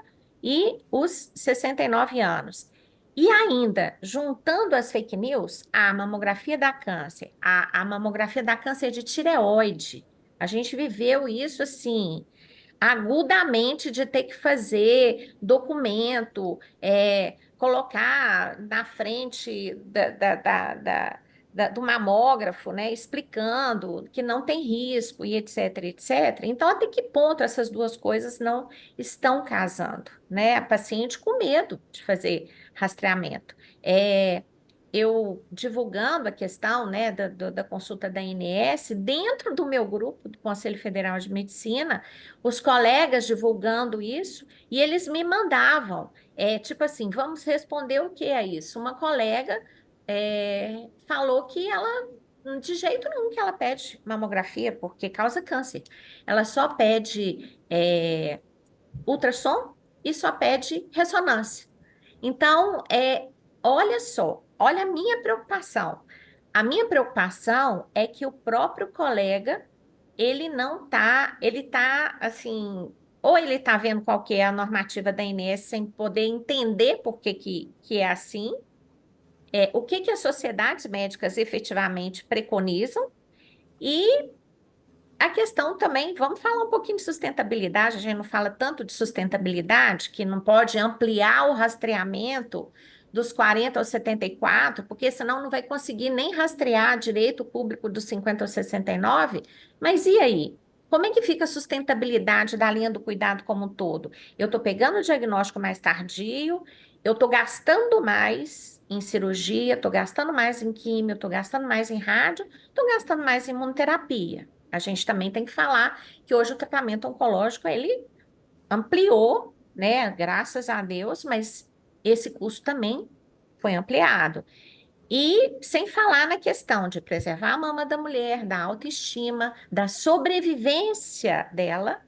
e os 69 anos. E ainda, juntando as fake news, a mamografia da câncer, a mamografia da câncer de tireoide. A gente viveu isso assim, agudamente, de ter que fazer documento, colocar na frente do mamógrafo, né, explicando que não tem risco e etc, etc. Então, até que ponto essas duas coisas não estão casando, né? A paciente com medo de fazer rastreamento. Eu divulgando a questão, né, da consulta da ANS, dentro do meu grupo do Conselho Federal de Medicina, os colegas divulgando isso, e eles me mandavam, tipo assim, vamos responder o que é isso? Uma colega falou que ela De jeito nenhum que ela pede mamografia, porque causa câncer. Ela só pede ultrassom e só pede ressonância. Então, olha só, olha a minha preocupação. A minha preocupação é que o próprio colega, ele não tá, ele tá assim, ou ele tá vendo qual que é a normativa da INS sem poder entender por que é assim, o que as sociedades médicas efetivamente preconizam, e a questão também, vamos falar um pouquinho de sustentabilidade, a gente não fala tanto de sustentabilidade, que não pode ampliar o rastreamento dos 40 aos 74, porque senão não vai conseguir nem rastrear direito o público dos 50 aos 69. Mas e aí? Como é que fica a sustentabilidade da linha do cuidado como um todo? Eu estou pegando o diagnóstico mais tardio, eu estou gastando mais em cirurgia, estou gastando mais em químio, estou gastando mais em rádio, estou gastando mais em imunoterapia. A gente também tem que falar que hoje o tratamento oncológico, ele ampliou, né, graças a Deus, mas esse custo também foi ampliado. E sem falar na questão de preservar a mama da mulher, da autoestima, da sobrevivência dela,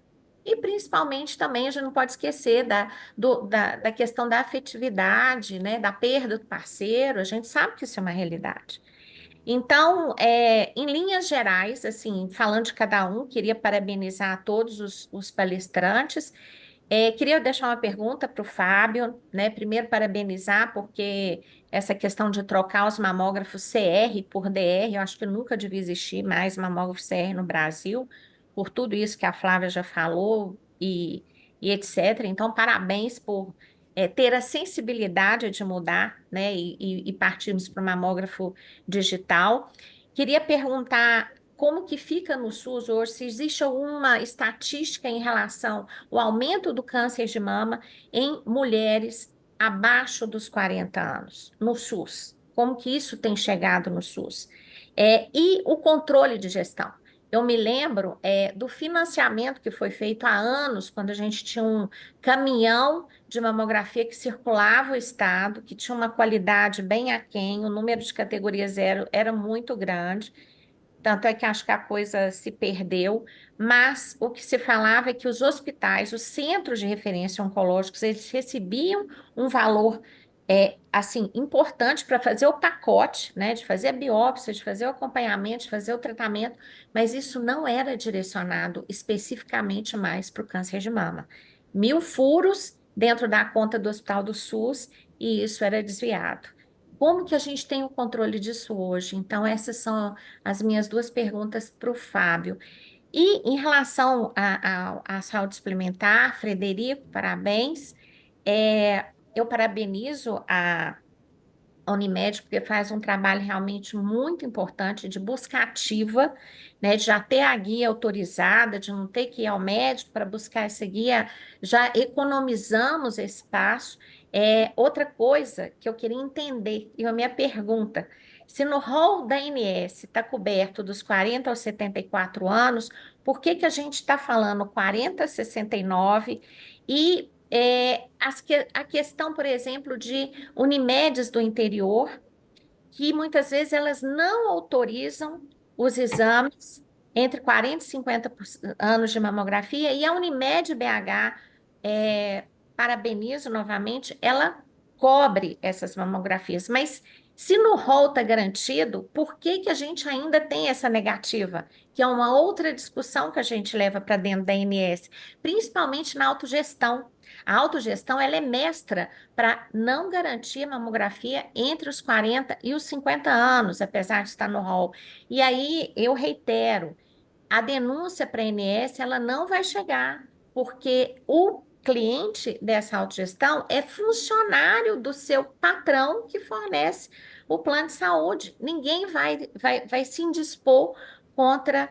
e principalmente também a gente não pode esquecer da questão da afetividade, né, da perda do parceiro, a gente sabe que isso é uma realidade. Então, em linhas gerais, assim, falando de cada um, queria parabenizar todos os palestrantes. Queria deixar uma pergunta para o Fábio, né? Primeiro, parabenizar, porque essa questão de trocar os mamógrafos CR por DR, eu acho que nunca devia existir mais mamógrafo CR no Brasil, por tudo isso que a Flávia já falou e etc. Então, parabéns por ter a sensibilidade de mudar, né? E partirmos para o mamógrafo digital. Queria perguntar como que fica no SUS hoje, se existe alguma estatística em relação ao aumento do câncer de mama em mulheres abaixo dos 40 anos, no SUS. Como que isso tem chegado no SUS? E o controle de gestão. Eu me lembro do financiamento que foi feito há anos, quando a gente tinha um caminhão de mamografia que circulava o estado, que tinha uma qualidade bem aquém, o número de categoria zero era muito grande. Tanto é que acho que a coisa se perdeu, mas o que se falava é que os hospitais, os centros de referência oncológicos, eles recebiam um valor assim importante para fazer o pacote, né, de fazer a biópsia, de fazer o acompanhamento, de fazer o tratamento, mas isso não era direcionado especificamente mais para o câncer de mama. 1.000 furos dentro da conta do Hospital do SUS e isso era desviado. Como que a gente tem o controle disso hoje? Então, essas são as minhas duas perguntas para o Fábio. E em relação à saúde suplementar, Frederico, parabéns. Eu parabenizo a Unimed, porque faz um trabalho realmente muito importante de busca ativa, né, de já ter a guia autorizada, de não ter que ir ao médico para buscar essa guia, já economizamos esse passo. Outra coisa que eu queria entender, e a minha pergunta, se no rol da ANS está coberto dos 40 aos 74 anos, por que a gente está falando 40 a 69 e a questão, por exemplo, de Unimedes do interior, que muitas vezes elas não autorizam os exames entre 40 e 50 anos de mamografia, e a Unimed BH, parabenizo novamente, ela cobre essas mamografias, mas se no rol está garantido, por que a gente ainda tem essa negativa? Que é uma outra discussão que a gente leva para dentro da ANS, principalmente na autogestão. A autogestão ela é mestra para não garantir a mamografia entre os 40 e os 50 anos, apesar de estar no rol. E aí eu reitero, a denúncia para a ANS ela não vai chegar, porque o cliente dessa autogestão é funcionário do seu patrão que fornece o plano de saúde. Ninguém vai se indispor contra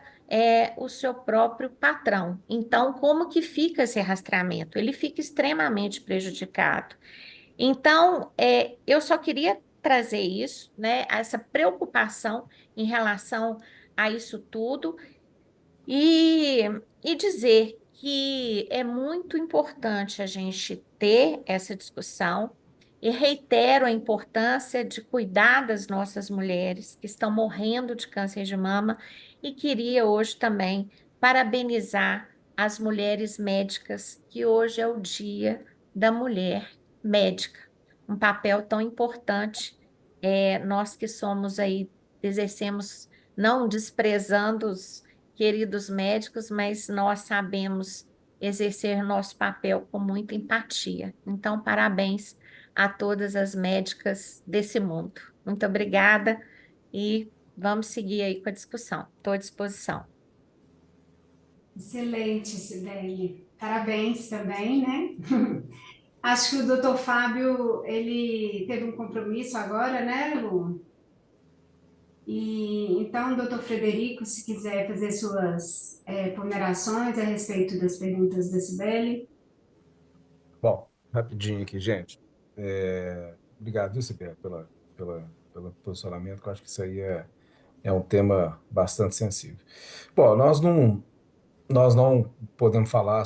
o seu próprio patrão. Então, como que fica esse rastreamento? Ele fica extremamente prejudicado. Então, eu só queria trazer isso, né, essa preocupação em relação a isso tudo e, e dizer que é muito importante a gente ter essa discussão. e reitero a importância de cuidar das nossas mulheres que estão morrendo de câncer de mama e queria hoje também parabenizar as mulheres médicas, que hoje é o Dia da Mulher Médica, um papel tão importante, nós que somos aí, exercemos, não desprezando os queridos médicos, mas nós sabemos exercer nosso papel com muita empatia. Então, parabéns a todas as médicas desse mundo. Muito obrigada e vamos seguir aí com a discussão. Estou à disposição. Excelente, Sibeli. Parabéns também, né? Acho que o doutor Fábio, ele teve um compromisso agora, né, Lu? E então, doutor Frederico, se quiser fazer suas ponderações a respeito das perguntas da Sibeli. Bom, rapidinho aqui, gente. Obrigado, viu, Sibeli, pelo posicionamento, que eu acho que isso aí é um tema bastante sensível. Bom, nós não podemos falar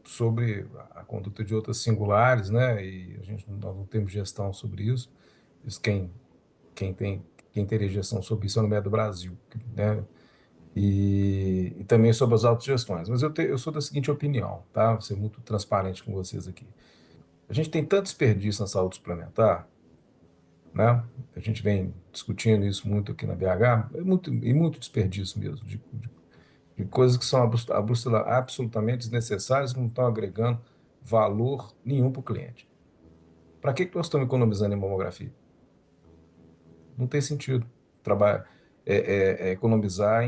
sobre a conduta de outras singulares, né? E nós não temos gestão sobre isso. Isso quem teria gestão sobre isso é no Médio do Brasil, né? E também sobre as autogestões. Mas eu sou da seguinte opinião, tá? Vou ser muito transparente com vocês aqui. A gente tem tanto desperdício na saúde suplementar, né? A gente vem discutindo isso muito aqui na BH, muito desperdício mesmo, de coisas que são absolutamente desnecessárias, que não estão agregando valor nenhum para o cliente. Para que nós estamos economizando em mamografia? Não tem sentido economizar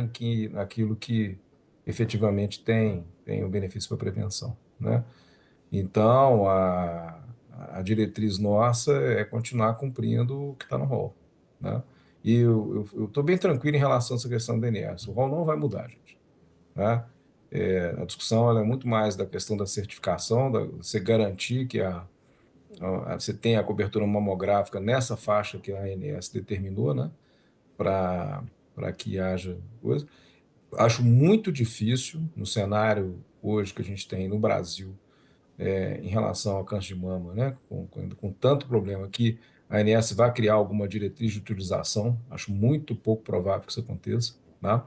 naquilo que efetivamente tem um benefício para a prevenção, né? Então, a diretriz nossa é continuar cumprindo o que está no rol, né? E eu estou bem tranquilo em relação a essa questão do DNS. O rol não vai mudar, gente, né? A discussão ela é muito mais da questão da certificação, você garantir que você tem a cobertura mamográfica nessa faixa que a ANS determinou, né? Para que haja coisa. Acho muito difícil, no cenário hoje que a gente tem no Brasil, em relação ao câncer de mama, né? Com tanto problema que a ANS vai criar alguma diretriz de utilização, acho muito pouco provável que isso aconteça, tá?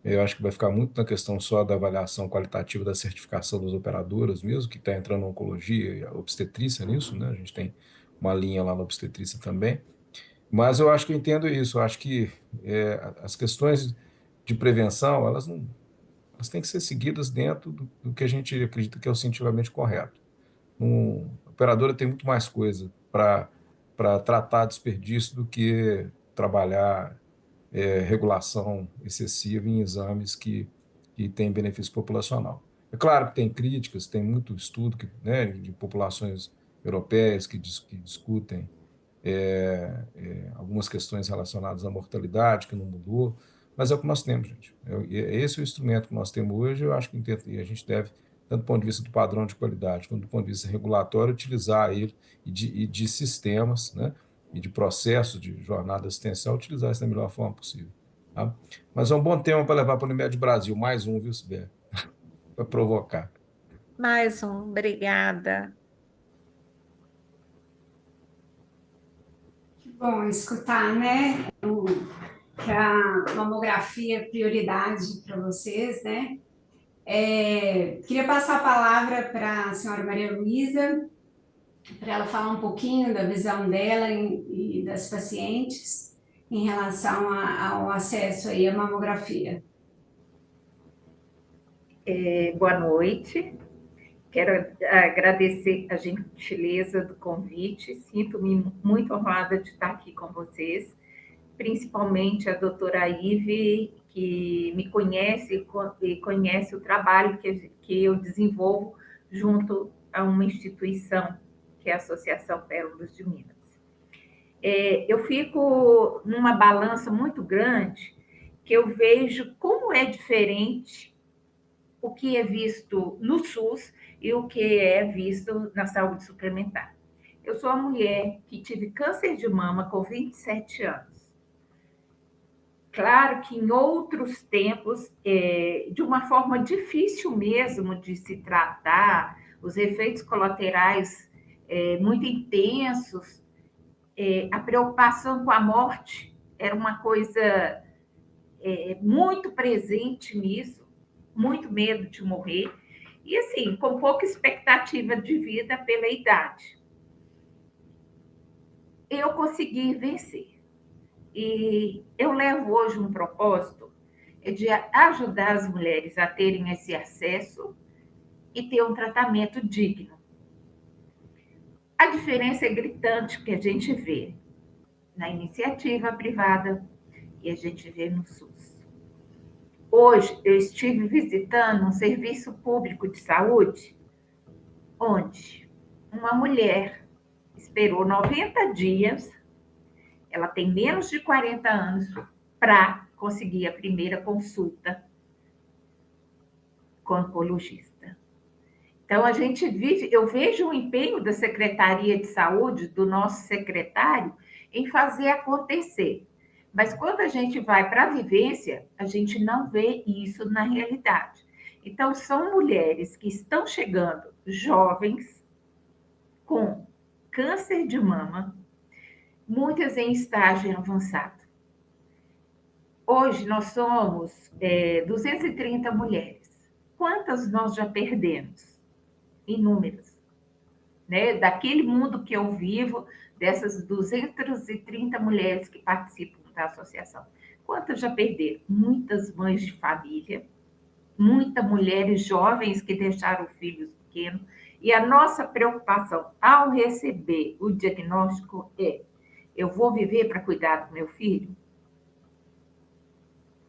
Eu acho que vai ficar muito na questão só da avaliação qualitativa da certificação das operadoras mesmo, que está entrando na oncologia e a obstetrícia nisso, né? A gente tem uma linha lá na obstetrícia também. Mas eu acho que eu entendo isso, eu acho que as questões de prevenção, elas têm que ser seguidas dentro do que a gente acredita que é o cientificamente correto. A operadora tem muito mais coisa para tratar desperdício do que trabalhar regulação excessiva em exames que têm benefício populacional. É claro que tem críticas, tem muito estudo né, de populações europeias que discutem algumas questões relacionadas à mortalidade, que não mudou, mas é o que nós temos, gente. Esse é o instrumento que nós temos hoje, eu acho que a gente deve, tanto do ponto de vista do padrão de qualidade, quanto do ponto de vista regulatório, utilizar ele e de sistemas, né, e de processos de jornada assistencial, utilizar isso da melhor forma possível. Tá? Mas é um bom tema para levar para o Unimed Brasil, mais um, viu, Sibeli? Para provocar. Mais um, obrigada. Bom, escutar, né? Que a mamografia é prioridade para vocês, né? Queria passar a palavra para a senhora Maria Luísa, para ela falar um pouquinho da visão dela e das pacientes em relação ao acesso aí à mamografia. Boa noite. Quero agradecer a gentileza do convite. Sinto-me muito honrada de estar aqui com vocês, principalmente a doutora Ive, que me conhece e conhece o trabalho que eu desenvolvo junto a uma instituição, que é a Associação Pérolas de Minas. Eu fico numa balança muito grande, que eu vejo como é diferente o que é visto no SUS e o que é visto na saúde suplementar. Eu sou uma mulher que tive câncer de mama com 27 anos. Claro que em outros tempos, de uma forma difícil mesmo de se tratar, os efeitos colaterais muito intensos, a preocupação com a morte era uma coisa muito presente nisso, muito medo de morrer, e assim, com pouca expectativa de vida pela idade. Eu consegui vencer. E eu levo hoje um propósito de ajudar as mulheres a terem esse acesso e ter um tratamento digno. A diferença é gritante que a gente vê na iniciativa privada e a gente vê no SUS. Hoje, eu estive visitando um serviço público de saúde, onde uma mulher esperou 90 dias, ela tem menos de 40 anos, para conseguir a primeira consulta com oncologista. Então, a gente vive, eu vejo o empenho da Secretaria de Saúde, do nosso secretário, em fazer acontecer. Mas quando a gente vai para a vivência, a gente não vê isso na realidade. Então, são mulheres que estão chegando jovens com câncer de mama, muitas em estágio avançado. Hoje, nós somos 230 mulheres. Quantas nós já perdemos? Inúmeras. Né? Daquele mundo que eu vivo, dessas 230 mulheres que participam da associação. Quantas já perderam? Muitas mães de família, muitas mulheres jovens que deixaram filhos pequenos. E a nossa preocupação ao receber o diagnóstico é: eu vou viver para cuidar do meu filho?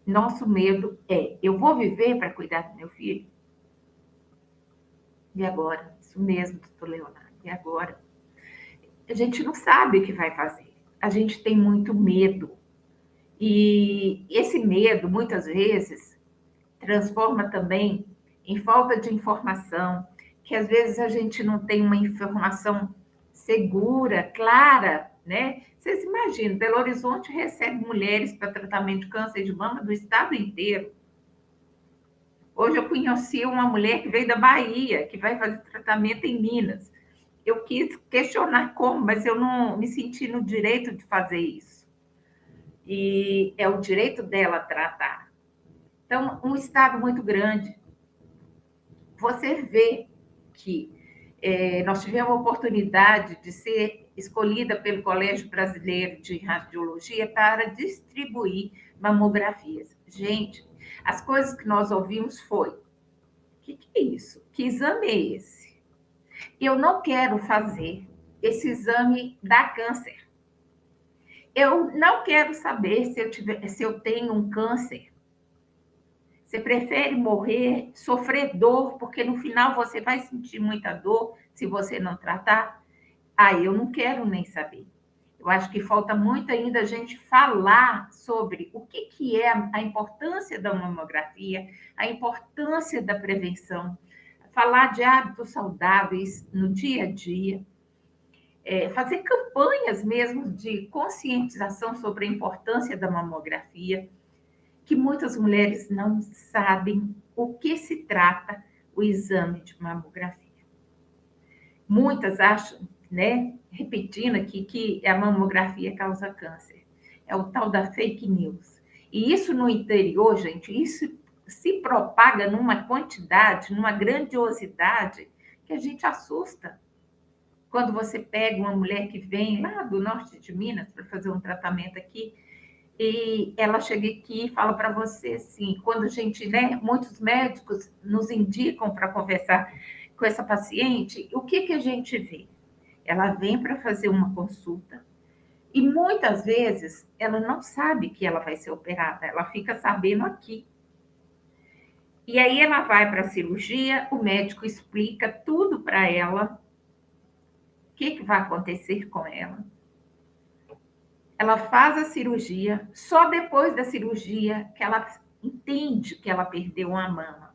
Nosso medo é: eu vou viver para cuidar do meu filho? E agora? Isso mesmo, doutor Leonardo. E agora? A gente não sabe o que vai fazer. A gente tem muito medo. E esse medo, muitas vezes, transforma também em falta de informação, que às vezes a gente não tem uma informação segura, clara, né? Vocês imaginam, Belo Horizonte recebe mulheres para tratamento de câncer de mama do estado inteiro. Hoje eu conheci uma mulher que veio da Bahia, que vai fazer tratamento em Minas. Eu quis questionar como, mas eu não me senti no direito de fazer isso. E é o direito dela tratar. Então, um estado muito grande. Você vê que nós tivemos a oportunidade de ser escolhida pelo Colégio Brasileiro de Radiologia para distribuir mamografias. Gente, as coisas que nós ouvimos foi: o que é isso? Que exame é esse? Eu não quero fazer esse exame da câncer. Eu não quero saber se eu tenho um câncer. Você prefere morrer, sofrer dor, porque no final você vai sentir muita dor se você não tratar? Eu não quero nem saber. Eu acho que falta muito ainda a gente falar sobre o que é a importância da mamografia, a importância da prevenção, falar de hábitos saudáveis no dia a dia, fazer campanhas mesmo de conscientização sobre a importância da mamografia, que muitas mulheres não sabem o que se trata o exame de mamografia. Muitas acham, né, repetindo aqui, que a mamografia causa câncer. É o tal da fake news. E isso no interior, gente, isso se propaga numa quantidade, numa grandiosidade, que a gente assusta. Quando você pega uma mulher que vem lá do norte de Minas para fazer um tratamento aqui, e ela chega aqui e fala para você assim, quando a gente, né, muitos médicos nos indicam para conversar com essa paciente, o que a gente vê? Ela vem para fazer uma consulta e muitas vezes ela não sabe que ela vai ser operada, ela fica sabendo aqui. E aí ela vai para a cirurgia, o médico explica tudo para ela, o que vai acontecer com ela. Ela faz a cirurgia, só depois da cirurgia que ela entende que ela perdeu uma mama.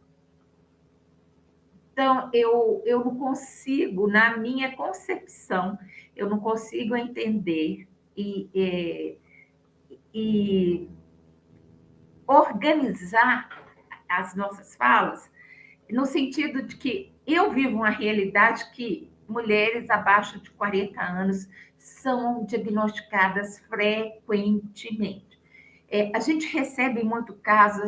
Então, eu não consigo, na minha concepção, eu não consigo entender e organizar as nossas falas no sentido de que eu vivo uma realidade que mulheres abaixo de 40 anos são diagnosticadas frequentemente. A gente recebe muito caso,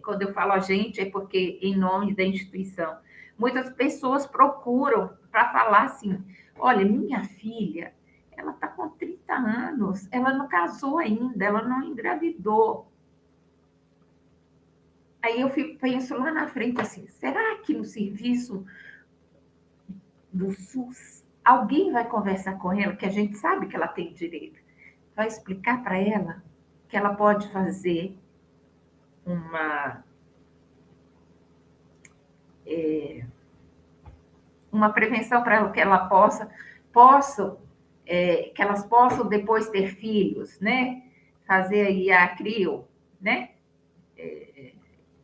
quando eu falo a gente, é porque em nome da instituição, muitas pessoas procuram para falar assim, olha, minha filha, ela está com 30 anos, ela não casou ainda, ela não engravidou. Aí eu penso lá na frente assim, será que no serviço do SUS alguém vai conversar com ela, que a gente sabe que ela tem direito, vai explicar para ela que ela pode fazer uma prevenção para ela, que ela que elas possam depois ter filhos, né? Fazer aí a CRIO, né?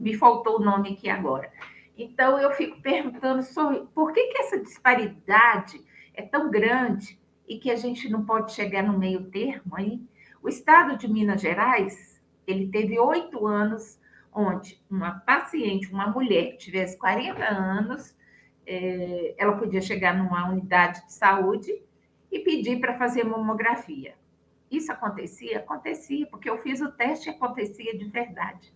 Me faltou o nome aqui agora. Então, eu fico perguntando sobre por que essa disparidade é tão grande e que a gente não pode chegar no meio termo aí. O estado de Minas Gerais, ele teve 8 anos onde uma paciente, uma mulher que tivesse 40 anos, ela podia chegar numa unidade de saúde e pedir para fazer mamografia. Isso acontecia? Acontecia, porque eu fiz o teste e acontecia de verdade.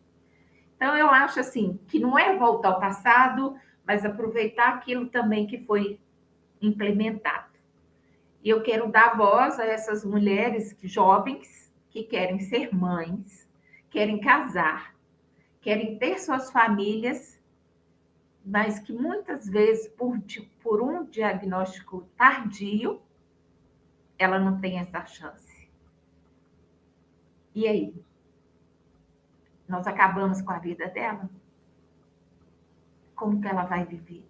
Então, eu acho assim, que não é voltar ao passado, mas aproveitar aquilo também que foi implementado. E eu quero dar voz a essas mulheres jovens que querem ser mães, querem casar, querem ter suas famílias, mas que muitas vezes, por um diagnóstico tardio, ela não tem essa chance. E aí? Nós acabamos com a vida dela? Como que ela vai viver?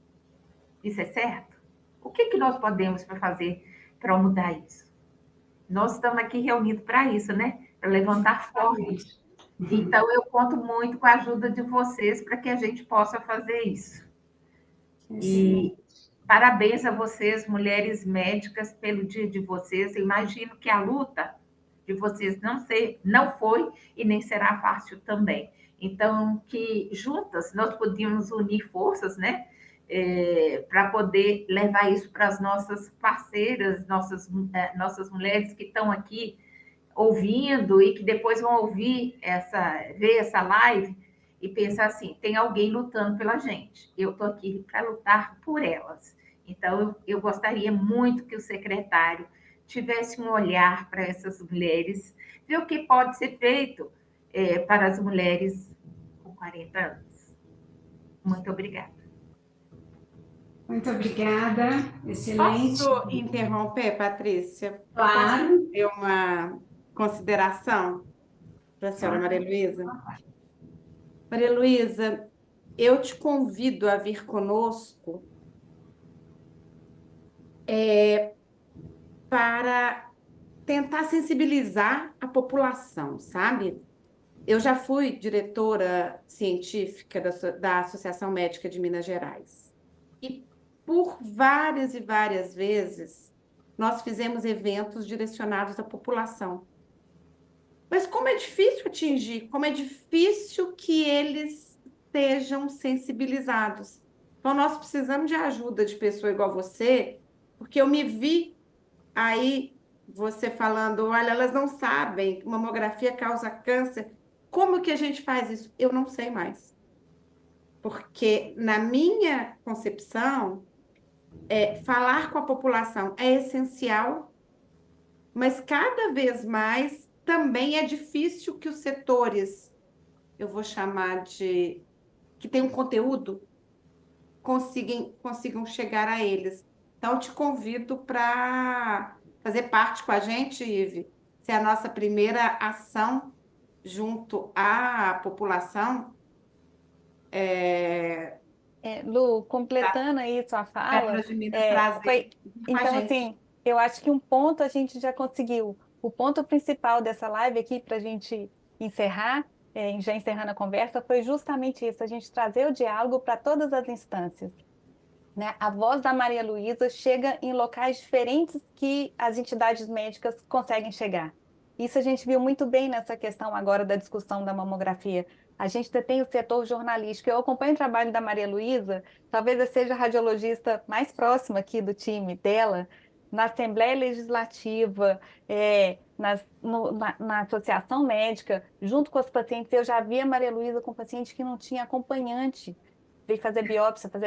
Isso é certo? O que nós podemos fazer para mudar isso? Nós estamos aqui reunidos para isso, né? Para levantar forte. Então, eu conto muito com a ajuda de vocês para que a gente possa fazer isso. E parabéns a vocês, mulheres médicas, pelo dia de vocês. Eu imagino que a luta de vocês não foi e nem será fácil também. Então, que juntas nós podíamos unir forças, né? Para poder levar isso para as nossas parceiras, nossas mulheres que estão aqui ouvindo e que depois vão ver essa live e pensar assim, tem alguém lutando pela gente. Eu estou aqui para lutar por elas. Então, eu gostaria muito que o secretário tivesse um olhar para essas mulheres, ver o que pode ser feito para as mulheres com 40 anos. Muito obrigada. Muito obrigada, excelente. Posso interromper, Patrícia? Claro. Posso ter uma consideração para a senhora Maria Luísa? Maria Luísa, eu te convido a vir conosco para tentar sensibilizar a população, sabe? Eu já fui diretora científica da Associação Médica de Minas Gerais. E por várias e várias vezes, nós fizemos eventos direcionados à população. Mas como é difícil atingir, como é difícil que eles sejam sensibilizados. Então, nós precisamos de ajuda de pessoa igual você, porque eu me vi aí, você falando, olha, elas não sabem que mamografia causa câncer. Como que a gente faz isso? Eu não sei mais. Porque, na minha concepção, falar com a população é essencial, mas cada vez mais também é difícil que os setores, eu vou chamar de, que tem um conteúdo, consigam chegar a eles. Então, eu te convido para fazer parte com a gente, Ive, ser a nossa primeira ação junto à população. Lu, completando aí sua fala, então, assim, eu acho que um ponto a gente já conseguiu. O ponto principal dessa live aqui, para a gente encerrar, já encerrando a conversa, foi justamente isso, a gente trazer o diálogo para todas as instâncias. Né? A voz da Maria Luísa chega em locais diferentes que as entidades médicas conseguem chegar. Isso a gente viu muito bem nessa questão agora da discussão da mamografia. A gente ainda tem o setor jornalístico. Eu acompanho o trabalho da Maria Luísa, talvez eu seja a radiologista mais próxima aqui do time dela, na Assembleia Legislativa, na Associação Médica, junto com os pacientes. Eu já vi a Maria Luísa com paciente que não tinha acompanhante. Veio fazer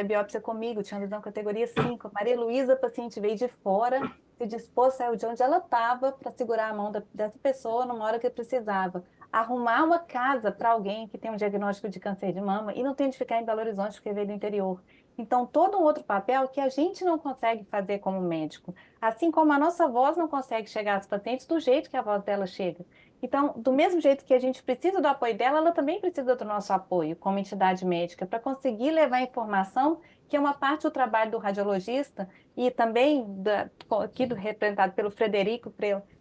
biópsia comigo, tinha visão categoria 5. A Maria Luísa, paciente, veio de fora, se dispôs, saiu de onde ela estava para segurar a mão dessa pessoa numa hora que precisava. Arrumar uma casa para alguém que tem um diagnóstico de câncer de mama e não tem de ficar em Belo Horizonte porque veio do interior. Então, todo um outro papel que a gente não consegue fazer como médico. Assim como a nossa voz não consegue chegar aos pacientes do jeito que a voz dela chega. Então, do mesmo jeito que a gente precisa do apoio dela, ela também precisa do nosso apoio como entidade médica para conseguir levar a informação, que é uma parte do trabalho do radiologista e também aqui representado pelo Frederico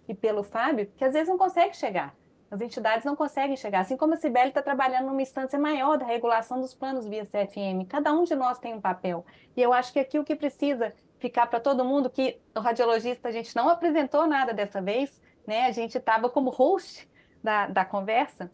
e pelo Fábio, que às vezes não consegue chegar. As entidades não conseguem chegar. Assim como a Cibele está trabalhando numa instância maior da regulação dos planos via CFM. Cada um de nós tem um papel. E eu acho que aqui o que precisa ficar para todo mundo, que o radiologista, a gente não apresentou nada dessa vez, né? A gente estava como host da conversa,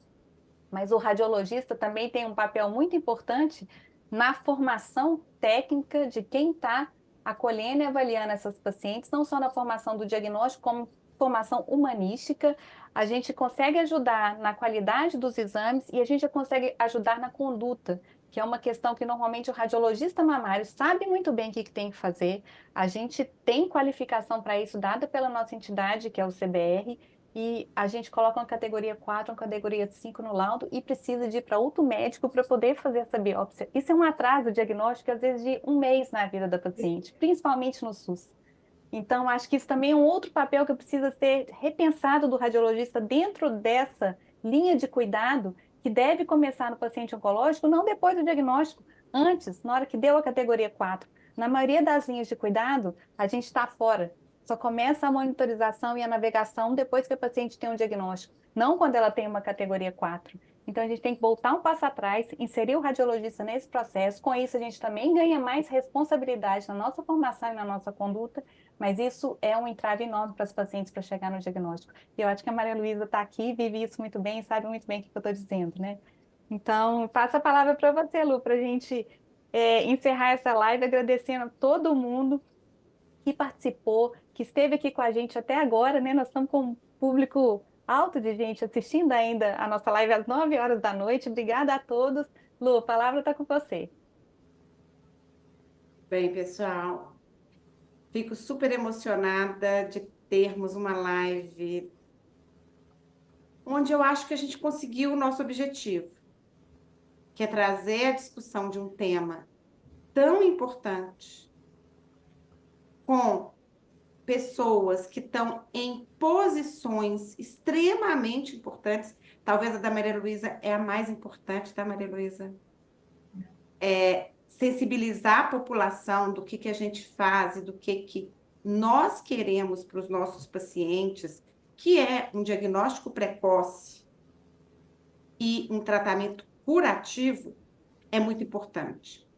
mas o radiologista também tem um papel muito importante na formação técnica de quem está acolhendo e avaliando essas pacientes, não só na formação do diagnóstico, como formação humanística. A gente consegue ajudar na qualidade dos exames e a gente consegue ajudar na conduta, que é uma questão que normalmente o radiologista mamário sabe muito bem o que tem que fazer. A gente tem qualificação para isso dada pela nossa entidade, que é o CBR, e a gente coloca uma categoria 4, uma categoria 5 no laudo e precisa de ir para outro médico para poder fazer essa biópsia. Isso é um atraso diagnóstico, às vezes, de 1 mês na vida da paciente, principalmente no SUS. Então, acho que isso também é um outro papel que precisa ser repensado do radiologista dentro dessa linha de cuidado, que deve começar no paciente oncológico, não depois do diagnóstico, antes, na hora que deu a categoria 4. Na maioria das linhas de cuidado, a gente está fora. Só começa a monitorização e a navegação depois que a paciente tem um diagnóstico, não quando ela tem uma categoria 4. Então, a gente tem que voltar um passo atrás, inserir o radiologista nesse processo. Com isso, a gente também ganha mais responsabilidade na nossa formação e na nossa conduta, mas isso é um entrave enorme para os pacientes para chegar no diagnóstico. E eu acho que a Maria Luísa está aqui, vive isso muito bem e sabe muito bem o que eu estou dizendo, né? Então, passo a palavra para você, Lu, para a gente encerrar essa live agradecendo a todo mundo que participou, que esteve aqui com a gente até agora, né? Nós estamos com um público alto de gente assistindo ainda a nossa live às 9 horas da noite. Obrigada a todos. Lu, a palavra está com você. Bem, pessoal, fico super emocionada de termos uma live onde eu acho que a gente conseguiu o nosso objetivo, que é trazer a discussão de um tema tão importante com pessoas que estão em posições extremamente importantes. Talvez a da Maria Luísa é a mais importante, tá, Maria Luísa? Sensibilizar a população do que a gente faz e do que nós queremos para os nossos pacientes, que é um diagnóstico precoce e um tratamento curativo, é muito importante.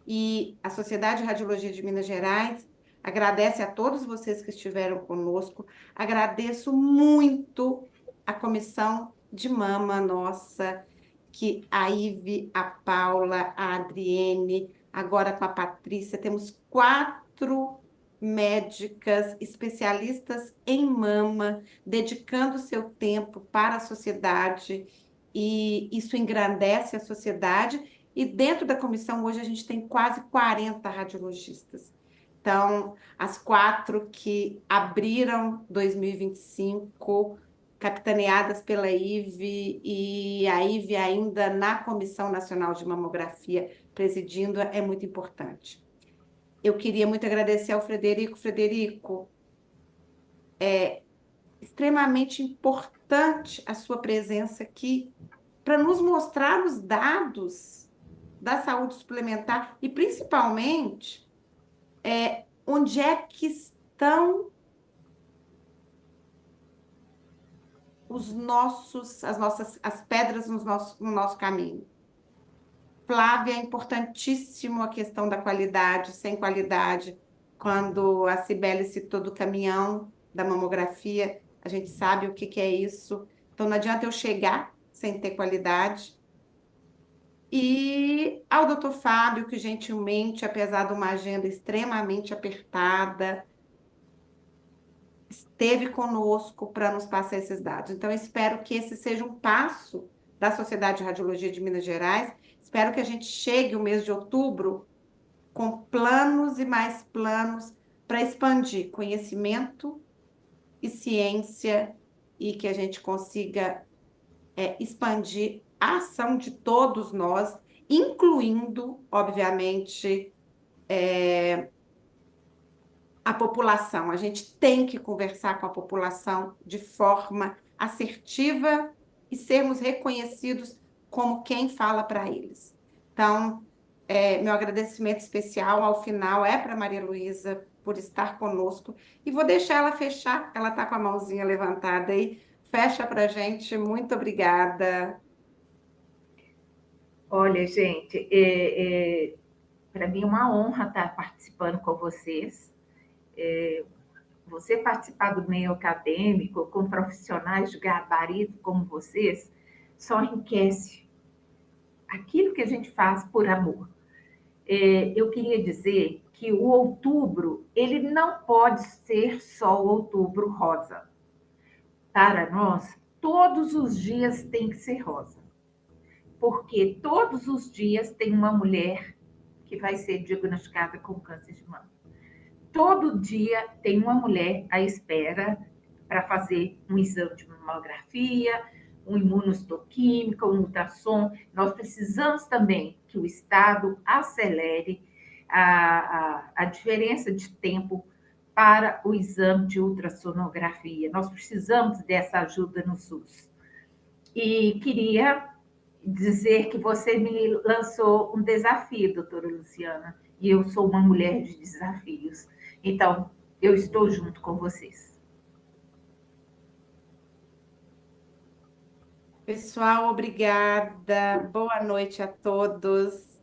E a Sociedade de Radiologia de Minas Gerais agradece a todos vocês que estiveram conosco. Agradeço muito a comissão de mama nossa, que a Ive, a Paula, a Adriene, agora com a Patrícia, temos 4 médicas especialistas em mama, dedicando seu tempo para a sociedade, e isso engrandece a sociedade. E dentro da comissão, hoje, a gente tem quase 40 radiologistas. Então, as 4 que abriram 2025, capitaneadas pela Ive, e a Ive ainda na Comissão Nacional de Mamografia, presidindo, é muito importante. Eu queria muito agradecer ao Frederico. Frederico, é extremamente importante a sua presença aqui para nos mostrar os dados da saúde suplementar e, principalmente, onde é que estão as pedras no nosso caminho. Flávia, é importantíssimo a questão da qualidade. Sem qualidade, quando a Cibele citou do caminhão da mamografia, a gente sabe o que é isso. Então, não adianta eu chegar sem ter qualidade. E ao doutor Fábio, que gentilmente, apesar de uma agenda extremamente apertada, esteve conosco para nos passar esses dados. Então, eu espero que esse seja um passo da Sociedade de Radiologia de Minas Gerais. Espero que a gente chegue o mês de outubro com planos e mais planos para expandir conhecimento e ciência e que a gente consiga expandir a ação de todos nós, incluindo, obviamente, a população. A gente tem que conversar com a população de forma assertiva e sermos reconhecidos como quem fala para eles. Então, meu agradecimento especial ao final é para Maria Luísa por estar conosco e vou deixar ela fechar. Ela está com a mãozinha levantada aí. Fecha para a gente. Muito obrigada. Olha, gente, para mim é uma honra estar participando com vocês. Você participar do meio acadêmico com profissionais de gabarito como vocês só enriquece aquilo que a gente faz por amor. Eu queria dizer que o outubro, ele não pode ser só o outubro rosa. Para nós, todos os dias tem que ser rosa. Porque todos os dias tem uma mulher que vai ser diagnosticada com câncer de mama. Todo dia tem uma mulher à espera para fazer um exame de mamografia, um imunohistoquímico, um ultrassom. Nós precisamos também que o Estado acelere a diferença de tempo para o exame de ultrassonografia. Nós precisamos dessa ajuda no SUS. E queria dizer que você me lançou um desafio, doutora Luciana, e eu sou uma mulher de desafios. Então, eu estou junto com vocês. Pessoal, obrigada. Boa noite a todos.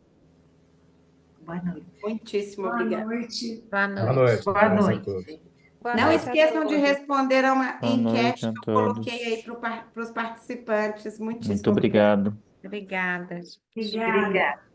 Boa noite. Muitíssimo Boa obrigada. noite. Boa Boa noite. noite. Boa Abraço a noite, todos. gente. Boa Não noite a esqueçam de todos. responder a uma Boa noite enquete a que eu todos. coloquei aí para os participantes. Muito Muitíssimo obrigada. obrigado. Obrigada. Obrigada. Obrigada.